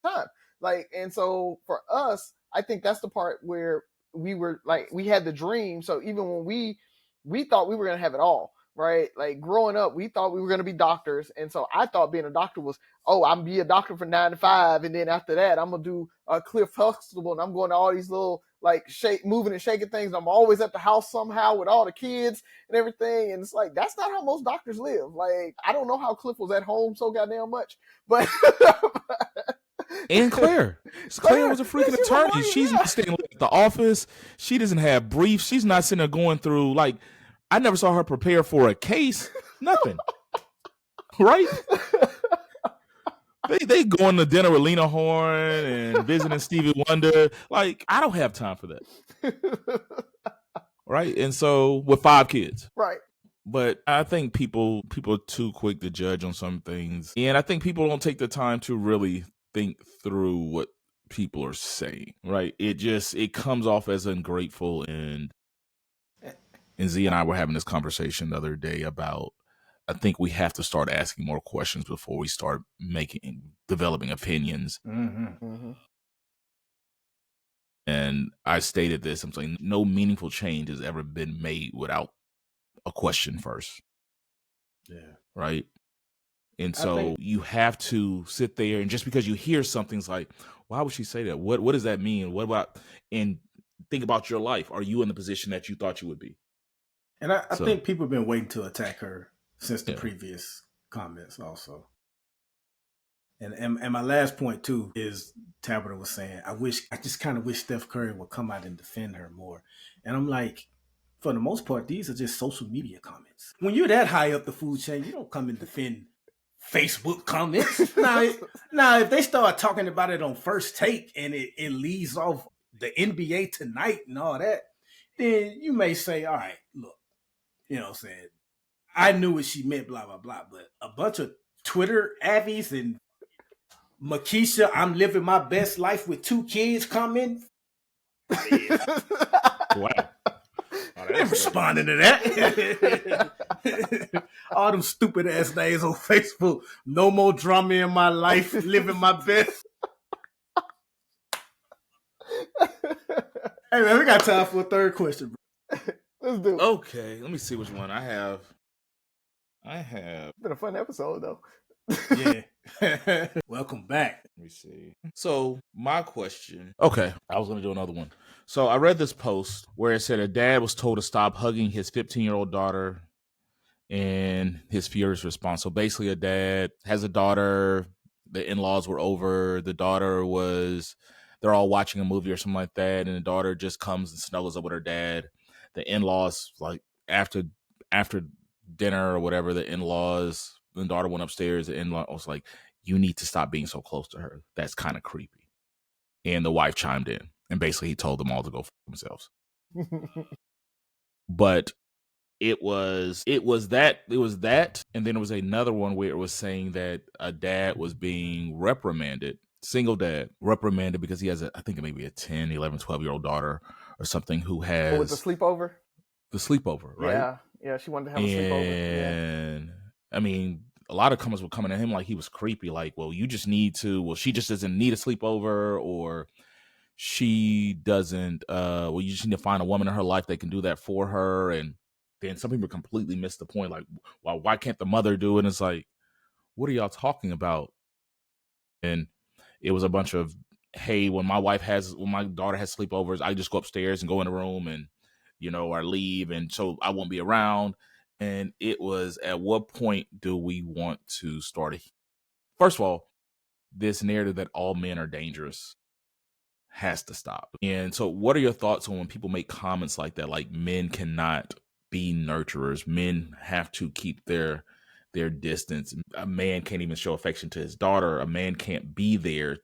the time. Like, and so for us, I think that's the part where we were like, we had the dream. So even when we thought we were going to have it all, right? Like, growing up, we thought we were going to be doctors. And so I thought being a doctor was, I'm be a doctor from 9 to 5. And then after that, I'm going to do a Cliff Huxtable, and I'm going to all these little, like, moving and shaking things. I'm always at the house somehow with all the kids and everything. And it's like, that's not how most doctors live. Like, I don't know how Cliff was at home so goddamn much, but and Claire was a freaking attorney. She's not staying at the office. She doesn't have briefs. She's not sitting there going through, like, I never saw her prepare for a case. Nothing. Right? They going to dinner with Lena Horne and visiting Stevie Wonder. Like, I don't have time for that. Right? And so, with 5 kids. Right. But I think people are too quick to judge on some things. And I think people don't take the time to really think through what people are saying. Right? It comes off as ungrateful. And Z and I were having this conversation the other day about, I think we have to start asking more questions before we start developing opinions. Mm-hmm. Mm-hmm. And I stated this, I'm saying no meaningful change has ever been made without a question first. Yeah. Right. And so you have to sit there, and just because you hear something's like, why would she say that? What does that mean? What about, and think about your life. Are you in the position that you thought you would be? And I think people have been waiting to attack her since the previous comments also. And my last point too is, Tabitha was saying, I just kind of wish Steph Curry would come out and defend her more. And I'm like, for the most part, these are just social media comments. When you're that high up the food chain, you don't come and defend Facebook comments. Now, if they start talking about it on First Take and it leads off the NBA Tonight and all that, then you may say, all right, look, you know what I'm saying, I knew what she meant, blah, blah, blah. But a bunch of Twitter avies and Makisha, I'm living my best life with 2 kids coming. Wow. They're responding to that. All them stupid ass names on Facebook. No more drama in my life. Living my best. Hey man, we got time for a third question, bro. Let's do it. Okay, let me see which one I have. It's been a fun episode though. Yeah. Welcome back. Let me see. So my question. Okay, I was gonna do another one. So I read this post where it said a dad was told to stop hugging his 15-year-old daughter, and his furious response. So basically, a dad has a daughter. The in-laws were over. The daughter was. They're all watching a movie or something like that, and the daughter just comes and snuggles up with her dad. The in-laws, like after dinner or whatever, the daughter went upstairs. The in-law was like, "You need to stop being so close to her. That's kind of creepy." And the wife chimed in, and basically he told them all to go f themselves. But it was that, and then there was another one where it was saying that a dad was being reprimanded, single dad reprimanded because he has I think maybe a 10, 11, 12-year-old daughter or something who has with the sleepover. Right? Yeah, she wanted to have a sleepover. And I mean, a lot of comments were coming at him like he was creepy, like, well, she just doesn't need a sleepover, or she doesn't you just need to find a woman in her life that can do that for her. And then some people completely missed the point, like, why can't the mother do it? And it's like, what are y'all talking about? And it was a bunch of, hey, when my daughter has sleepovers, I just go upstairs and go in the room and, or leave, and so I won't be around. And it was, at what point do we want to start first of all, this narrative that all men are dangerous has to stop. And so what are your thoughts on when people make comments like that, like men cannot be nurturers, men have to keep their distance, a man can't even show affection to his daughter, a man can't be there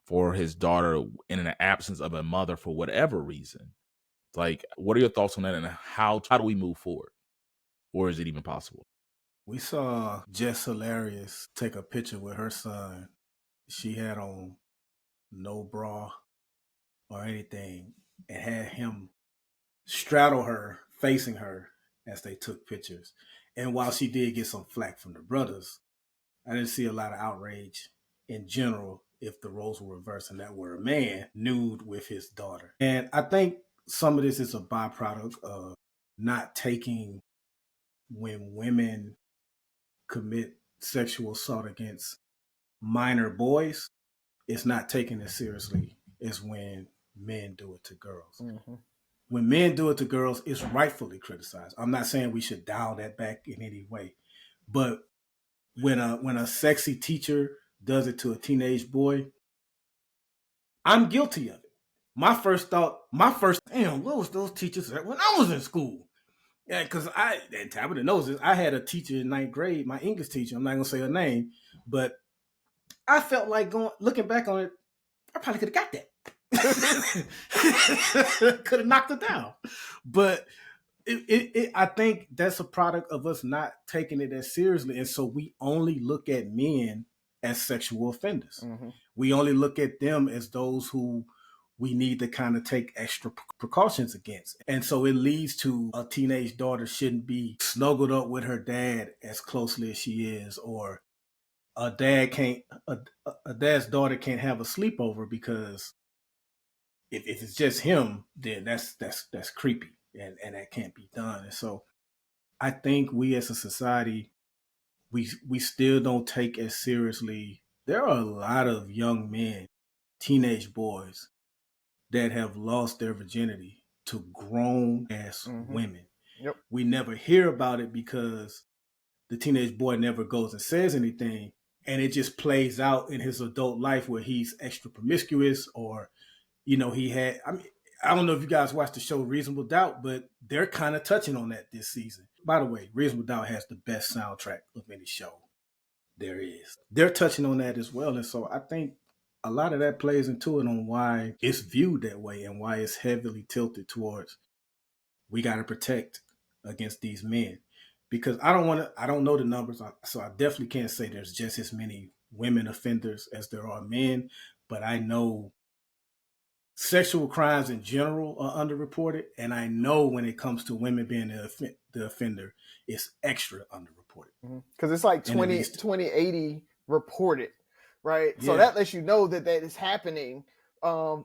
for his daughter in an absence of a mother for whatever reason? Like, what are your thoughts on that, and how do we move forward, or is it even possible? We saw Jess Hilarious take a picture with her son. She had on no bra or anything and had him straddle her, facing her as they took pictures. And while she did get some flack from the brothers, I didn't see a lot of outrage in general if the roles were reversed and that were a man nude with his daughter. And I think some of this is a byproduct of not taking, when women commit sexual assault against minor boys, it's not taken as seriously as when men do it to girls. Mm-hmm. When men do it to girls, it's rightfully criticized. I'm not saying we should dial that back in any way, but when a sexy teacher does it to a teenage boy, I'm guilty of it. What was those teachers when I was in school? Yeah, because and Tabitha knows this, I had a teacher in 9th grade, my English teacher, I'm not going to say her name, but I felt like looking back on it, I probably could have got that. Could have knocked it down. But I think that's a product of us not taking it as seriously. And so we only look at men as sexual offenders. Mm-hmm. We only look at them as those who we need to kind of take extra precautions against. And so it leads to a teenage daughter shouldn't be snuggled up with her dad as closely as she is, or a dad's daughter can't have a sleepover because if it's just him, then that's creepy, and that can't be done. And so I think we as a society, we still don't take as seriously. There are a lot of young men, teenage boys, that have lost their virginity to grown ass women. Yep. We never hear about it because the teenage boy never goes and says anything, and it just plays out in his adult life where he's extra promiscuous, or I don't know if you guys watched the show Reasonable Doubt, but they're kind of touching on that this season. By the way, Reasonable Doubt has the best soundtrack of any show there is. They're touching on that as well. And so I think a lot of that plays into it on why it's viewed that way and why it's heavily tilted towards we got to protect against these men. Because I don't know the numbers, so I definitely can't say there's just as many women offenders as there are men, but I know sexual crimes in general are underreported, and I know when it comes to women being the offender is extra underreported. Because it's like 2080 reported, right? Yeah. So that lets you know that is happening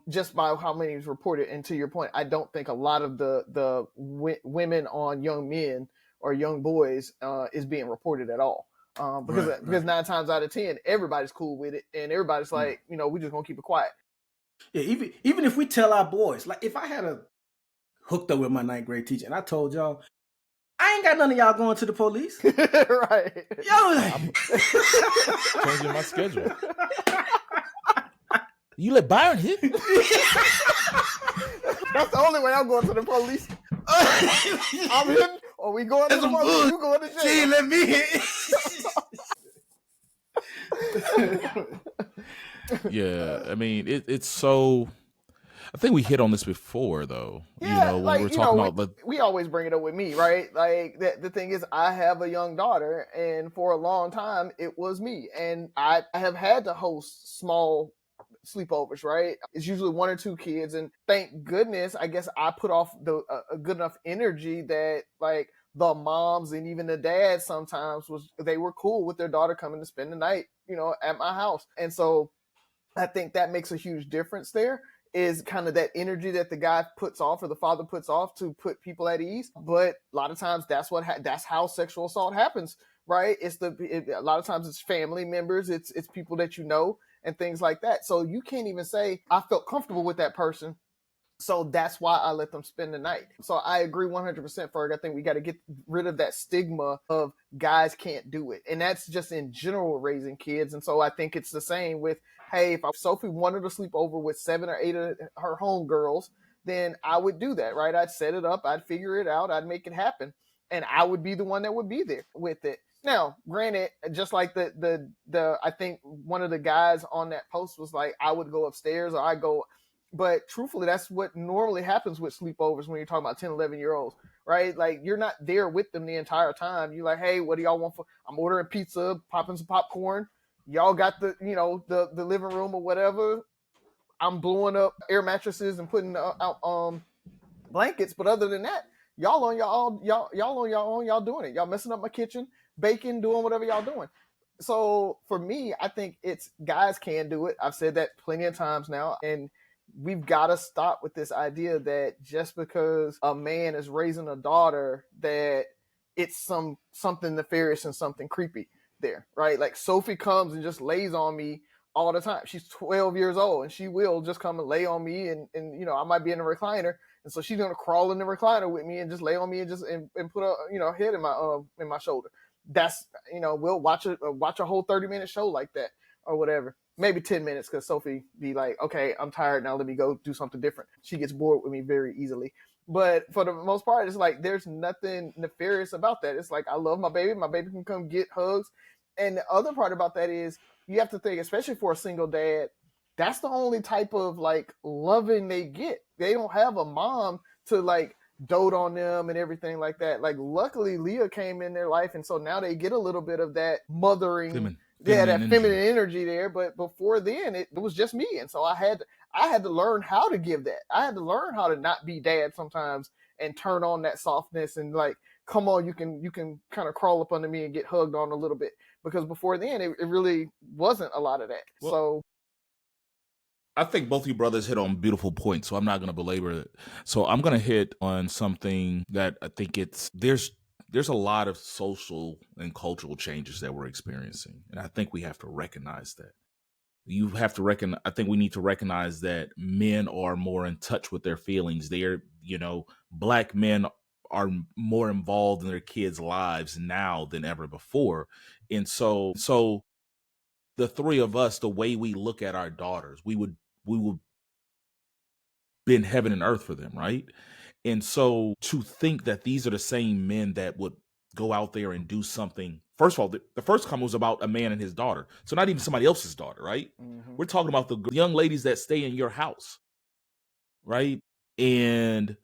just by how many is reported. And to your point, I don't think a lot of the women on young men or young boys is being reported at all. Because 9 times out of 10, everybody's cool with it, and everybody's like, we just gonna keep it quiet. Yeah, even if we tell our boys, like if I had a hooked up with my 9th grade teacher and I told y'all, I ain't got none of y'all going to the police. Right. Y'all like changing my schedule. You let Byron hit? That's the only way I'm going to the police. I'm hitting, or we going to the police, you going to jail. Gee, let me hit. Yeah, I mean, it's so... I think we hit on this before, though. Yeah, when we're talking about... We always bring it up with me, right? Like, the thing is, I have a young daughter, and for a long time, it was me. And I have had to host small sleepovers, right? It's usually 1 or 2 kids, and thank goodness, I guess I put off a good enough energy that, like, the moms and even the dads sometimes they were cool with their daughter coming to spend the night, at my house. And so I think that makes a huge difference there, is kind of that energy that the guy puts off or the father puts off to put people at ease. But a lot of times that's how sexual assault happens, right? A lot of times it's family members, it's people that and things like that. So you can't even say, I felt comfortable with that person, so that's why I let them spend the night. So I agree 100%, Ferg. I think we got to get rid of that stigma of guys can't do it. And that's just in general raising kids. And so I think it's the same with, hey, if Sophie wanted to sleep over with 7 or 8 of her homegirls, then I would do that, right? I'd set it up. I'd figure it out. I'd make it happen. And I would be the one that would be there with it. Now, granted, just like the I think one of the guys on that post was like, I would go upstairs or I go... But truthfully, that's what normally happens with sleepovers when you're talking about 10, 11-year-olds, right? Like, you're not there with them the entire time. You're like, hey, what do y'all want for... I'm ordering pizza, popping some popcorn. Y'all got the living room or whatever. I'm blowing up air mattresses and putting out blankets. But other than that, y'all on your own. Y'all doing it. Y'all messing up my kitchen, baking, doing whatever y'all doing. So for me, I think it's guys can do it. I've said that plenty of times now. And we've got to stop with this idea that just because a man is raising a daughter, that it's something nefarious and something creepy there, right? Like, Sophie comes and just lays on me all the time. She's 12 years old, and she will just come and lay on me, and I might be in a recliner, and so she's gonna crawl in the recliner with me and just lay on me and just and put a head in my shoulder. That's we'll watch a whole 30-minute show like that or whatever. Maybe 10 minutes, because Sophie be like, okay, I'm tired now, let me go do something different. She gets bored with me very easily. But for the most part, it's like there's nothing nefarious about that. It's like, I love my baby can come get hugs. And the other part about that is, you have to think, especially for a single dad, that's the only type of like loving they get. They don't have a mom to like dote on them and everything like that. Like, luckily Leah came in their life, and so now they get a little bit of that mothering feminine energy there. But before then, it was just me, and so I had to learn how to give that. I had to learn how to not be dad sometimes and turn on that softness and like, come on, you can kind of crawl up under me and get hugged on a little bit, because before then it really wasn't a lot of that. Well, so I think both of you brothers hit on beautiful points, so I'm not going to belabor it. So I'm going to hit on something that I think there's a lot of social and cultural changes that we're experiencing, and I think we have to recognize that. I think we need to recognize that men are more in touch with their feelings. Black men are more involved in their kids' lives now than ever before. And so the three of us, the way we look at our daughters, we would bend heaven and earth for them, right? And so to think that these are the same men that would go out there and do something. First of all, the first comment was about a man and his daughter. So not even somebody else's daughter, right? Mm-hmm. We're talking about the young ladies that stay in your house, right? And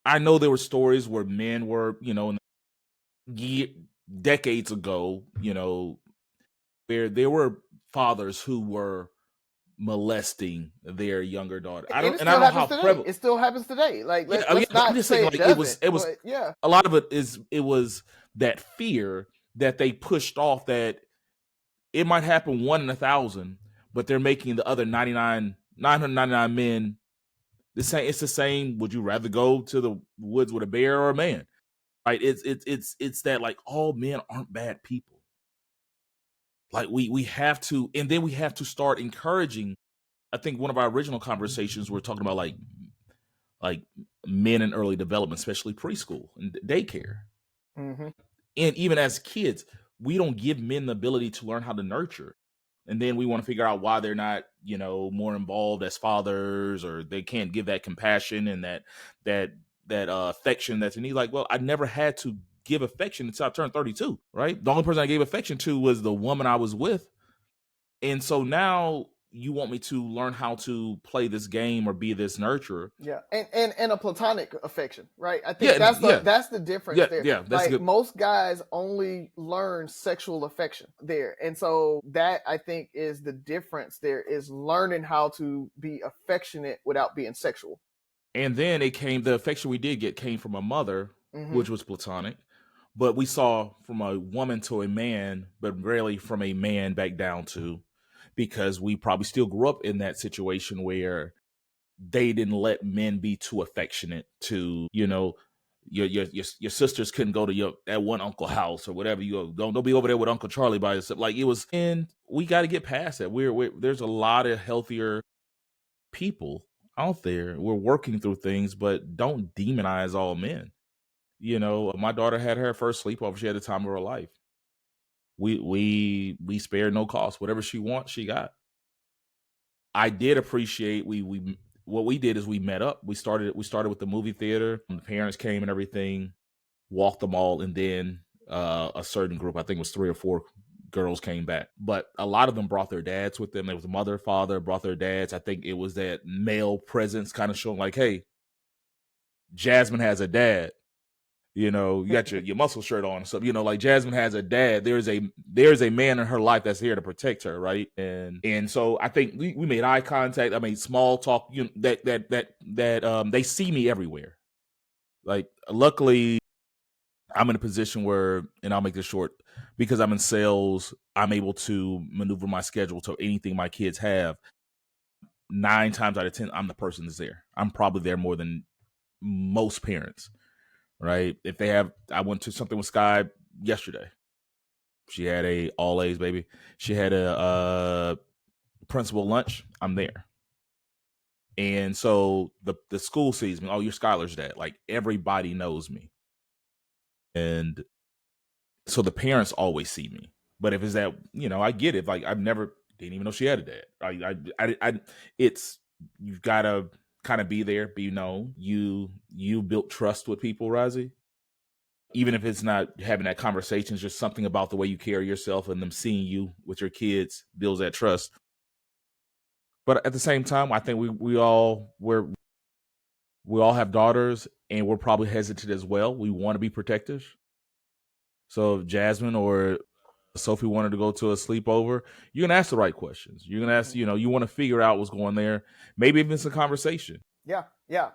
I know there were stories where men were, decades ago, where there were fathers who were molesting their younger daughter. I And it don't still know happens how today. prevalent. It still happens today. Like Yeah, let's but I'm not just say saying, it like doesn't. it was But yeah. a lot of it was that fear that they pushed off, that it might happen 1 in 1,000, but they're making the other 999 men the same. It's the same. Would you rather go to the woods with a bear or a man? Right? It's that, like, all men aren't bad people. Like we have to, and then we have to start encouraging. I think one of our original conversations, we're talking about like men in early development, especially preschool and daycare. Mm-hmm. And even as kids, we don't give men the ability to learn how to nurture. And then we want to figure out why they're not, more involved as fathers, or they can't give that compassion and that affection that's in need. Like, well, I never had to give affection until I turned 32, right? The only person I gave affection to was the woman I was with. And so now you want me to learn how to play this game or be this nurturer. Yeah, and a platonic affection, right? I think Yeah, that's the difference there. Yeah, that's like good. most guys only learn sexual affection there, and so that, I think, is the difference. There is learning how to be affectionate without being sexual. And then the affection we did get came from a mother, Mm-hmm. which was platonic, but we saw from a woman to a man, but rarely from a man back down to, because we probably still grew up in that situation where they didn't let men be too affectionate to, your sisters couldn't go to that one uncle house or whatever. You don't be over there with Uncle Charlie by yourself. Like, it was, and we got to get past that. There's a lot of healthier people out there. We're working through things, but don't demonize all men. My daughter had her first sleepover. She had the time of her life. We spared no cost. Whatever she wants, she got. I did appreciate we what we did is we met up. We started with the movie theater. The parents came and everything, walked them all, and then a certain group, I think it was 3 or 4 girls, came back. But a lot of them brought their dads with them. There was a mother, father, brought their dads. I think it was that male presence kind of showing, like, hey, Jasmine has a dad. You got your muscle shirt on. So, like, Jasmine has a dad. There's a man in her life that's here to protect her, right? And so I think we made eye contact. I made small talk. That they see me everywhere. Like, luckily, I'm in a position where, and I'll make this short, because I'm in sales, I'm able to maneuver my schedule to anything my kids have. 9 times out of 10, I'm the person that's there. I'm probably there more than most parents. Right? If they have, I went to something with Sky yesterday. She had a all A's baby. She had a principal lunch. I'm there. And so the school sees me. Oh, you're Skylar's dad. Like, everybody knows me. And so the parents always see me. But if it's that, I get it. Like, didn't even know she had a dad. It's, you've got to kind of be there, be known. You built trust with people, Razi. Even if it's not having that conversation, it's just something about the way you carry yourself, and them seeing you with your kids builds that trust. But at the same time, I think we all have daughters, and we're probably hesitant as well. We want to be protective. So if Jasmine or Sophie wanted to go to a sleepover, you're gonna ask the right questions. You're gonna ask, you want to figure out what's going there. Maybe even it's a conversation. Yeah,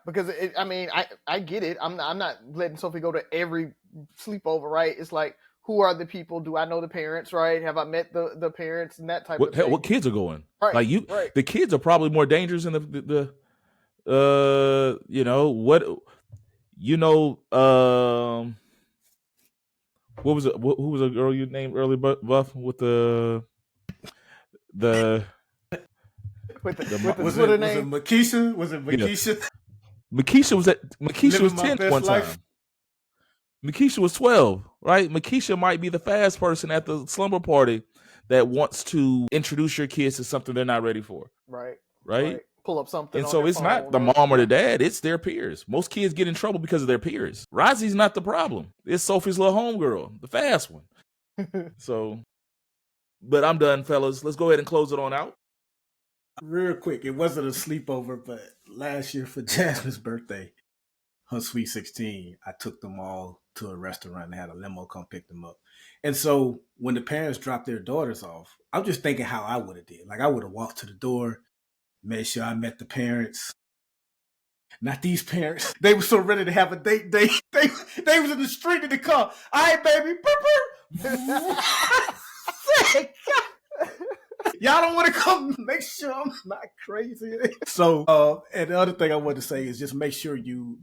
because I get it. I'm not letting Sophie go to every sleepover, right? It's like, who are the people? Do I know the parents, right? Have I met the parents and that type of thing? What kids are going? Right, like right. The kids are probably more dangerous than what what was it? Who was a girl you named early, Buff, with the with the was Twitter it name? Makisha? Was it Makisha? Yeah. Makisha was 10 one time. Life. Makisha was 12, right? Makisha might be the fast person at the slumber party that wants to introduce your kids to something they're not ready for. Right? Pull up something. And on so their it's phone, not the mom or the dad, it's their peers. Most kids get in trouble because of their peers. Razi's not the problem. It's Sophie's little homegirl, the fast one. So, but I'm done, fellas. Let's go ahead and close it on out. Real quick, it wasn't a sleepover, but last year for Jasmine's birthday, her sweet 16, I took them all to a restaurant and had a limo come pick them up. And so when the parents dropped their daughters off, I'm just thinking how I would have did. Like, I would have walked to the door, Made sure I met the parents. Not these parents. They were so ready to have a date. They was in the street in the car. All right, baby. Y'all don't want to come. Make sure I'm not crazy. So, and the other thing I want to say is just make sure you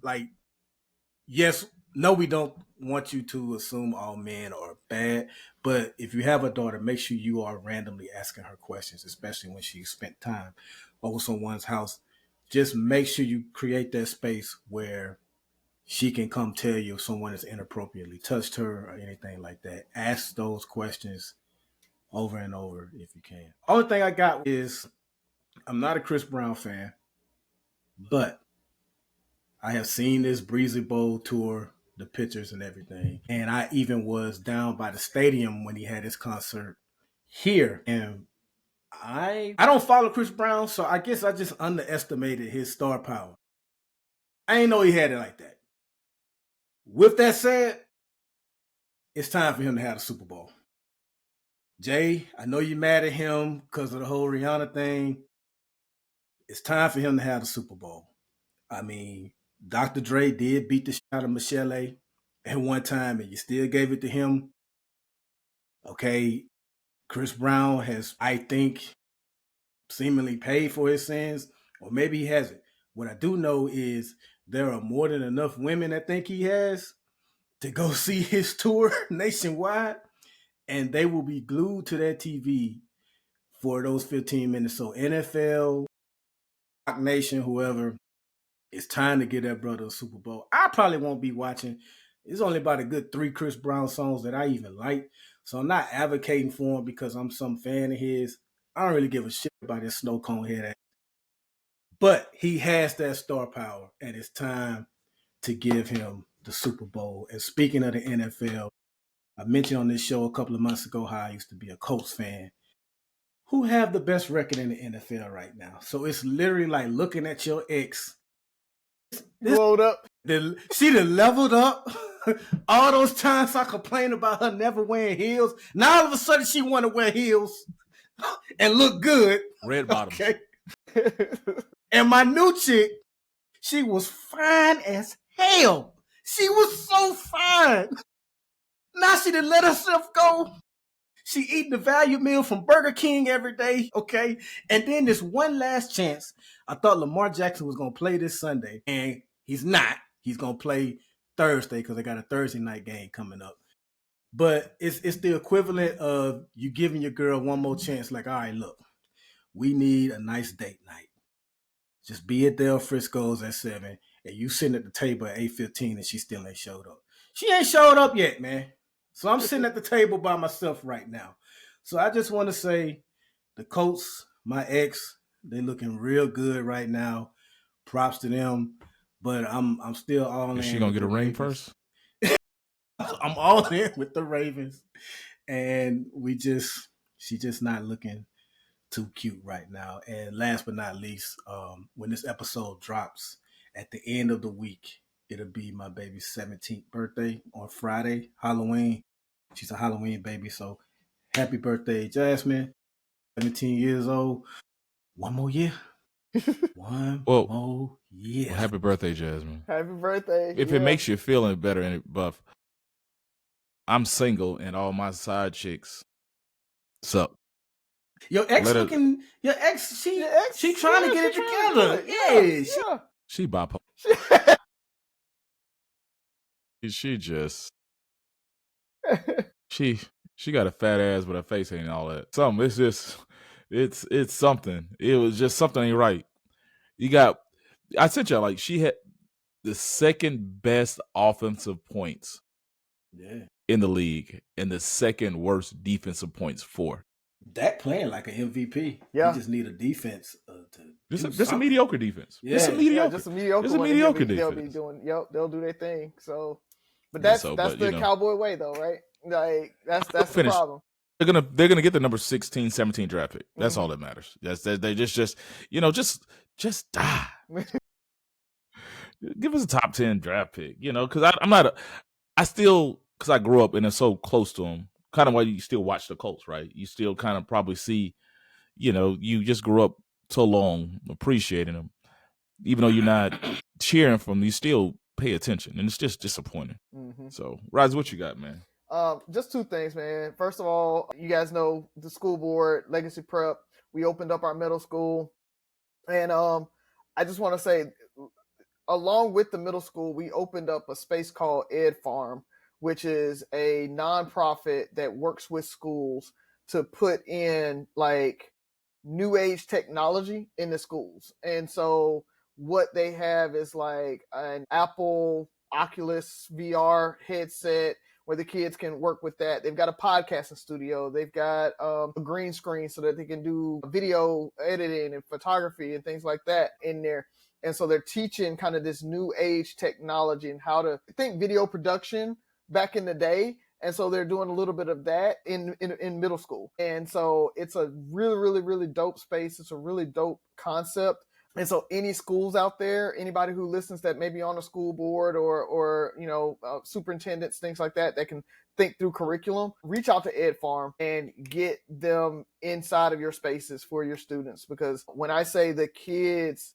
yes, no, we don't want you to assume all men are bad, but if you have a daughter, make sure you are randomly asking her questions, especially when she spent time over someone's house. Just make sure you create that space where she can come tell you if someone has inappropriately touched her or anything like that. Ask those questions over and over if you can. Only thing I got is I'm not a Chris Brown fan, but I have seen this Breezy Bowl tour, the pictures and everything. And I even was down by the stadium when he had his concert here. And I don't follow Chris Brown, so I guess I just underestimated his star power. I didn't know he had it like that. With that said, it's time for him to have the Super Bowl. Jay, I know you're mad at him because of the whole Rihanna thing. It's time for him to have the Super Bowl. I mean, Dr. Dre did beat the shit out of Michelle at one time, and you still gave it to him. Okay, Chris Brown has, I think, seemingly paid for his sins, or maybe he hasn't. What I do know is there are more than enough women that think he has to go see his tour nationwide, and they will be glued to that TV for those 15 minutes. So NFL, Rock Nation, whoever, it's time to get that brother a Super Bowl. I probably won't be watching. There's only about a good 3 Chris Brown songs that I even like. So I'm not advocating for him because I'm some fan of his. I don't really give a shit about his snow cone head. But he has that star power, and it's time to give him the Super Bowl. And speaking of the NFL, I mentioned on this show a couple of months ago how I used to be a Colts fan. Who have the best record in the NFL right now? So it's literally like looking at your ex. Glowed up. She done leveled up. All those times I complained about her never wearing heels. Now all of a sudden she want to wear heels and look good. Red bottoms. Okay. And my new chick, she was fine as hell. She was so fine. Now she done let herself go. She eating the value meal from Burger King every day, okay? And then this one last chance. I thought Lamar Jackson was going to play this Sunday, and he's not. He's going to play Thursday because they got a Thursday night game coming up. But it's the equivalent of you giving your girl one more chance, like, all right, look, we need a nice date night. Just be at Del Frisco's at 7, and you sitting at the table at 8:15, and she still ain't showed up. She ain't showed up yet, man. So I'm sitting at the table by myself right now. So I just want to say the Colts, my ex, they looking real good right now. Props to them. But I'm still all in. Is she going to get a ring first? I'm all in with the Ravens. And she just not looking too cute right now. And last but not least, when this episode drops at the end of the week, it'll be my baby's 17th birthday on Friday, Halloween. She's a Halloween baby, so happy birthday, Jasmine. 17 years old. One more year. One more year. Well, happy birthday, Jasmine. Happy birthday. If it makes you feeling better, and Buff, I'm single and all my side chicks suck. Your ex she trying to get it together. Yeah. She bipolar. She just she got a fat ass, but her face ain't all that. Something. It's just it's something. It was just something ain't right. I sent you like she had the second best offensive points in the league and the second worst defensive points for. Dak playing like an MVP. Yeah. You just need a defense Just a mediocre defense. Yeah. Just a mediocre defense. They'll do their thing. So, but that's the Cowboy way, though, right? Like that's the problem. They're gonna get the number 16, 17 draft pick. That's all that matters. They just die. Give us a top 10 draft pick, because I grew up and it's so close to them. Kind of why you still watch the Colts, right? You still kind of probably see, you just grew up so long appreciating them, even though you're not cheering for them, you still pay attention, and it's just disappointing. So, Rise, what you got, man? Just two things, man. First of all, you guys know the school board, Legacy Prep. We opened up our middle school, and I just want to say, along with the middle school, we opened up a space called Ed Farm, which is a nonprofit that works with schools to put in like new age technology in the schools. And so what they have is like an Apple Oculus VR headset where the kids can work with that. They've got a podcasting studio. They've got a green screen so that they can do video editing and photography and things like that in there. And so they're teaching kind of this new age technology and how to think video production back in the day. And so they're doing a little bit of that in middle school. And so it's a really, really, really dope space. It's a really dope concept. And so any schools out there, anybody who listens that may be on a school board or superintendents, things like that, that can think through curriculum, reach out to Ed Farm and get them inside of your spaces for your students. Because when I say the kids,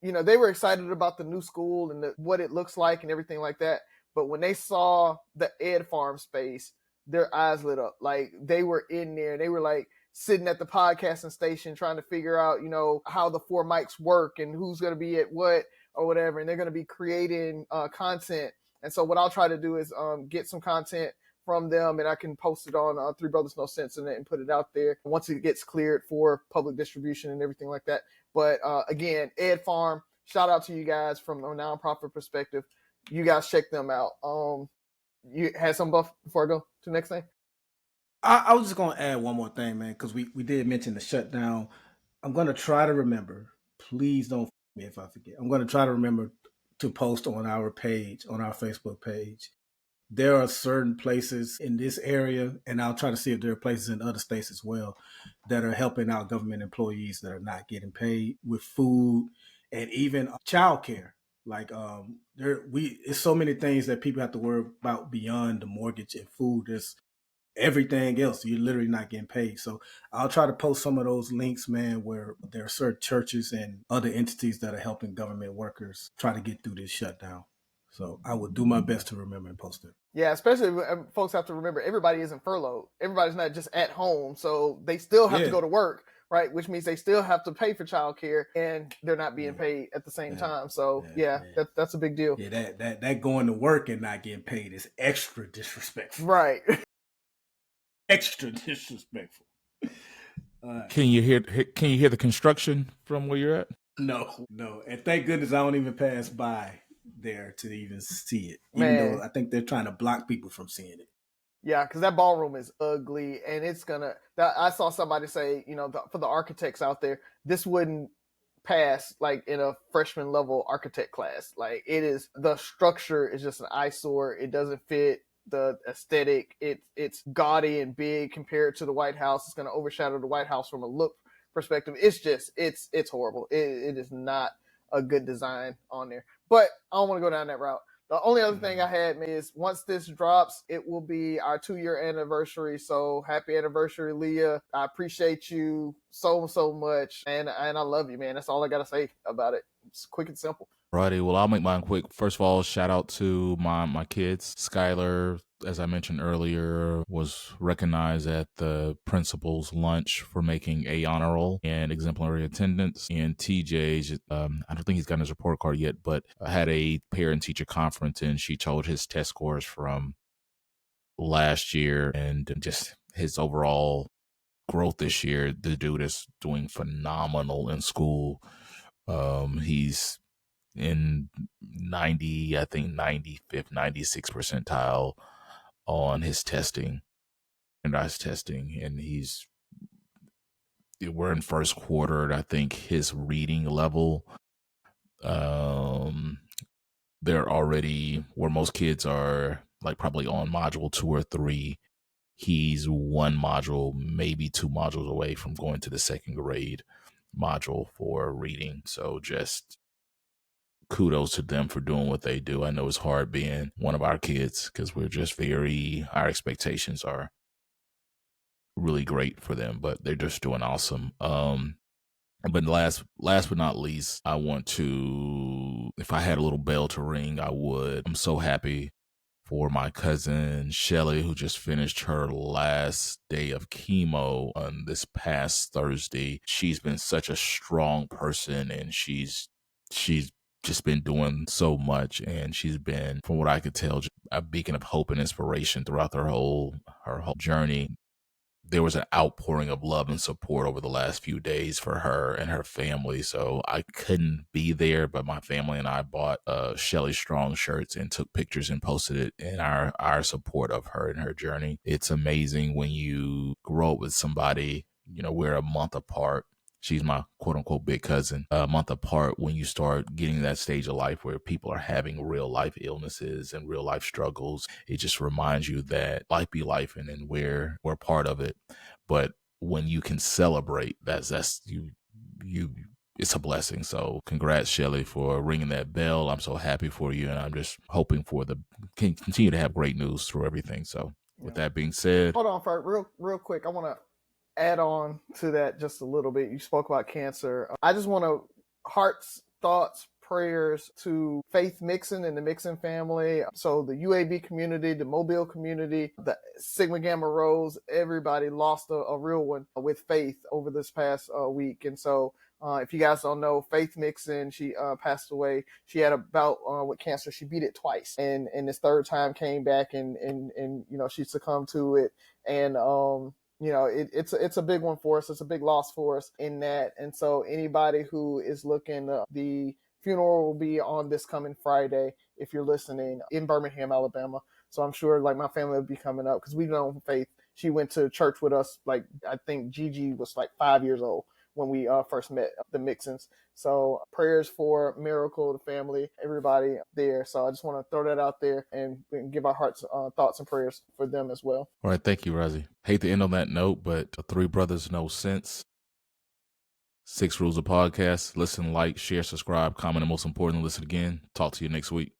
they were excited about the new school and what it looks like and everything like that. But when they saw the Ed Farm space, their eyes lit up. Like they were in there. They were like sitting at the podcasting station trying to figure out, how the 4 mics work and who's going to be at what or whatever. And they're going to be creating content. And so what I'll try to do is get some content from them, and I can post it on Three Brothers No Sense and put it out there once it gets cleared for public distribution and everything like that. But again, Ed Farm, shout out to you guys from a nonprofit perspective. You guys check them out. You had some buff before I go to the next thing? I was just going to add one more thing, man, because we did mention the shutdown. I'm going to try to remember. Please don't me if I forget. I'm going to try to remember to post on our page, on our Facebook page. There are certain places in this area, and I'll try to see if there are places in other states as well, that are helping out government employees that are not getting paid with food and even childcare. Like it's so many things that people have to worry about beyond the mortgage and food. There's everything else. You're literally not getting paid. So I'll try to post some of those links, man, where there are certain churches and other entities that are helping government workers try to get through this shutdown. So I will do my best to remember and post it. Yeah, especially when folks have to remember everybody isn't furloughed. Everybody's not just at home. So they still have to go to work, right? Which means they still have to pay for childcare and they're not being paid at the same time. So that's a big deal. Yeah, that going to work and not getting paid is extra disrespectful. Right. Extra disrespectful. Can you hear the construction from where you're at? No. And thank goodness I don't even pass by there to even see it. Even though I think they're trying to block people from seeing it. Yeah, because that ballroom is ugly, and it's I saw somebody say, for the architects out there, this wouldn't pass like in a freshman level architect class. Like the structure is just an eyesore. It doesn't fit the aesthetic. It's gaudy and big compared to the White House. It's going to overshadow the White House from a look perspective. It's just it's horrible. It is not a good design on there. But I don't want to go down that route. The only other thing I had is once this drops, it will be our 2-year anniversary. So happy anniversary, Leah. I appreciate you so much. And I love you, man. That's all I got to say about it. It's quick and simple. Righty. Well, I'll make mine quick. First of all, shout out to my kids. Skylar, as I mentioned earlier, was recognized at the principal's lunch for making a honor roll and exemplary attendance. And TJ, I don't think he's gotten his report card yet, but had a parent-teacher conference, and she told his test scores from last year and just his overall growth this year. The dude is doing phenomenal in school. He's in 95th, 96th percentile on his testing, standardized testing, and we're in first quarter, and I think his reading level, they're already where most kids are, like probably on module 2 or 3. He's 1 module, maybe 2 modules away from going to the 2nd grade module for reading. So just kudos to them for doing what they do. I know it's hard being one of our kids because we're just our expectations are really great for them, but they're just doing awesome. But last but not least, I want to, if I had a little bell to ring, I would. I'm so happy for my cousin Shelly, who just finished her last day of chemo on this past Thursday. She's been such a strong person, and she's just been doing so much, and she's been, from what I could tell, just a beacon of hope and inspiration throughout her whole journey. There was an outpouring of love and support over the last few days for her and her family. So I couldn't be there, but my family and I bought Shelly Strong shirts and took pictures and posted it in our support of her and her journey. It's amazing when you grow up with somebody, we're a month apart. She's my quote unquote big cousin. A month apart, when you start getting that stage of life where people are having real life illnesses and real life struggles, it just reminds you that life be life, and then we're part of it. But when you can celebrate, that's you it's a blessing. So congrats, Shelly, for ringing that bell. I'm so happy for you, and I'm just hoping for continue to have great news through everything. So with that being said, hold on, Ferg, real quick. I want to add on to that just a little bit. You spoke about cancer. I just want to hearts, thoughts, prayers to Faith Mixon and the Mixon family. So the UAB community, the Mobile community, the Sigma Gamma Rho's, everybody lost a real one with Faith over this past week. And so if you guys don't know, Faith Mixon, she passed away. She had a bout with cancer. She beat it twice, and this third time came back, and she succumbed to it. And it's a big one for us. It's a big loss for us in that. And so anybody who is looking, the funeral will be on this coming Friday, if you're listening, in Birmingham, Alabama. So I'm sure like my family will be coming up, because we've known Faith. She went to church with us. Like, I think Gigi was like 5 years old when we first met the Mixons. So prayers for Miracle, the family, everybody there. So I just want to throw that out there and give our hearts, thoughts and prayers for them as well. All right. Thank you, Razi. Hate to end on that note, but Three Brothers No Sense. 6 rules of podcast. Listen, like, share, subscribe, comment, and most importantly, listen again. Talk to you next week.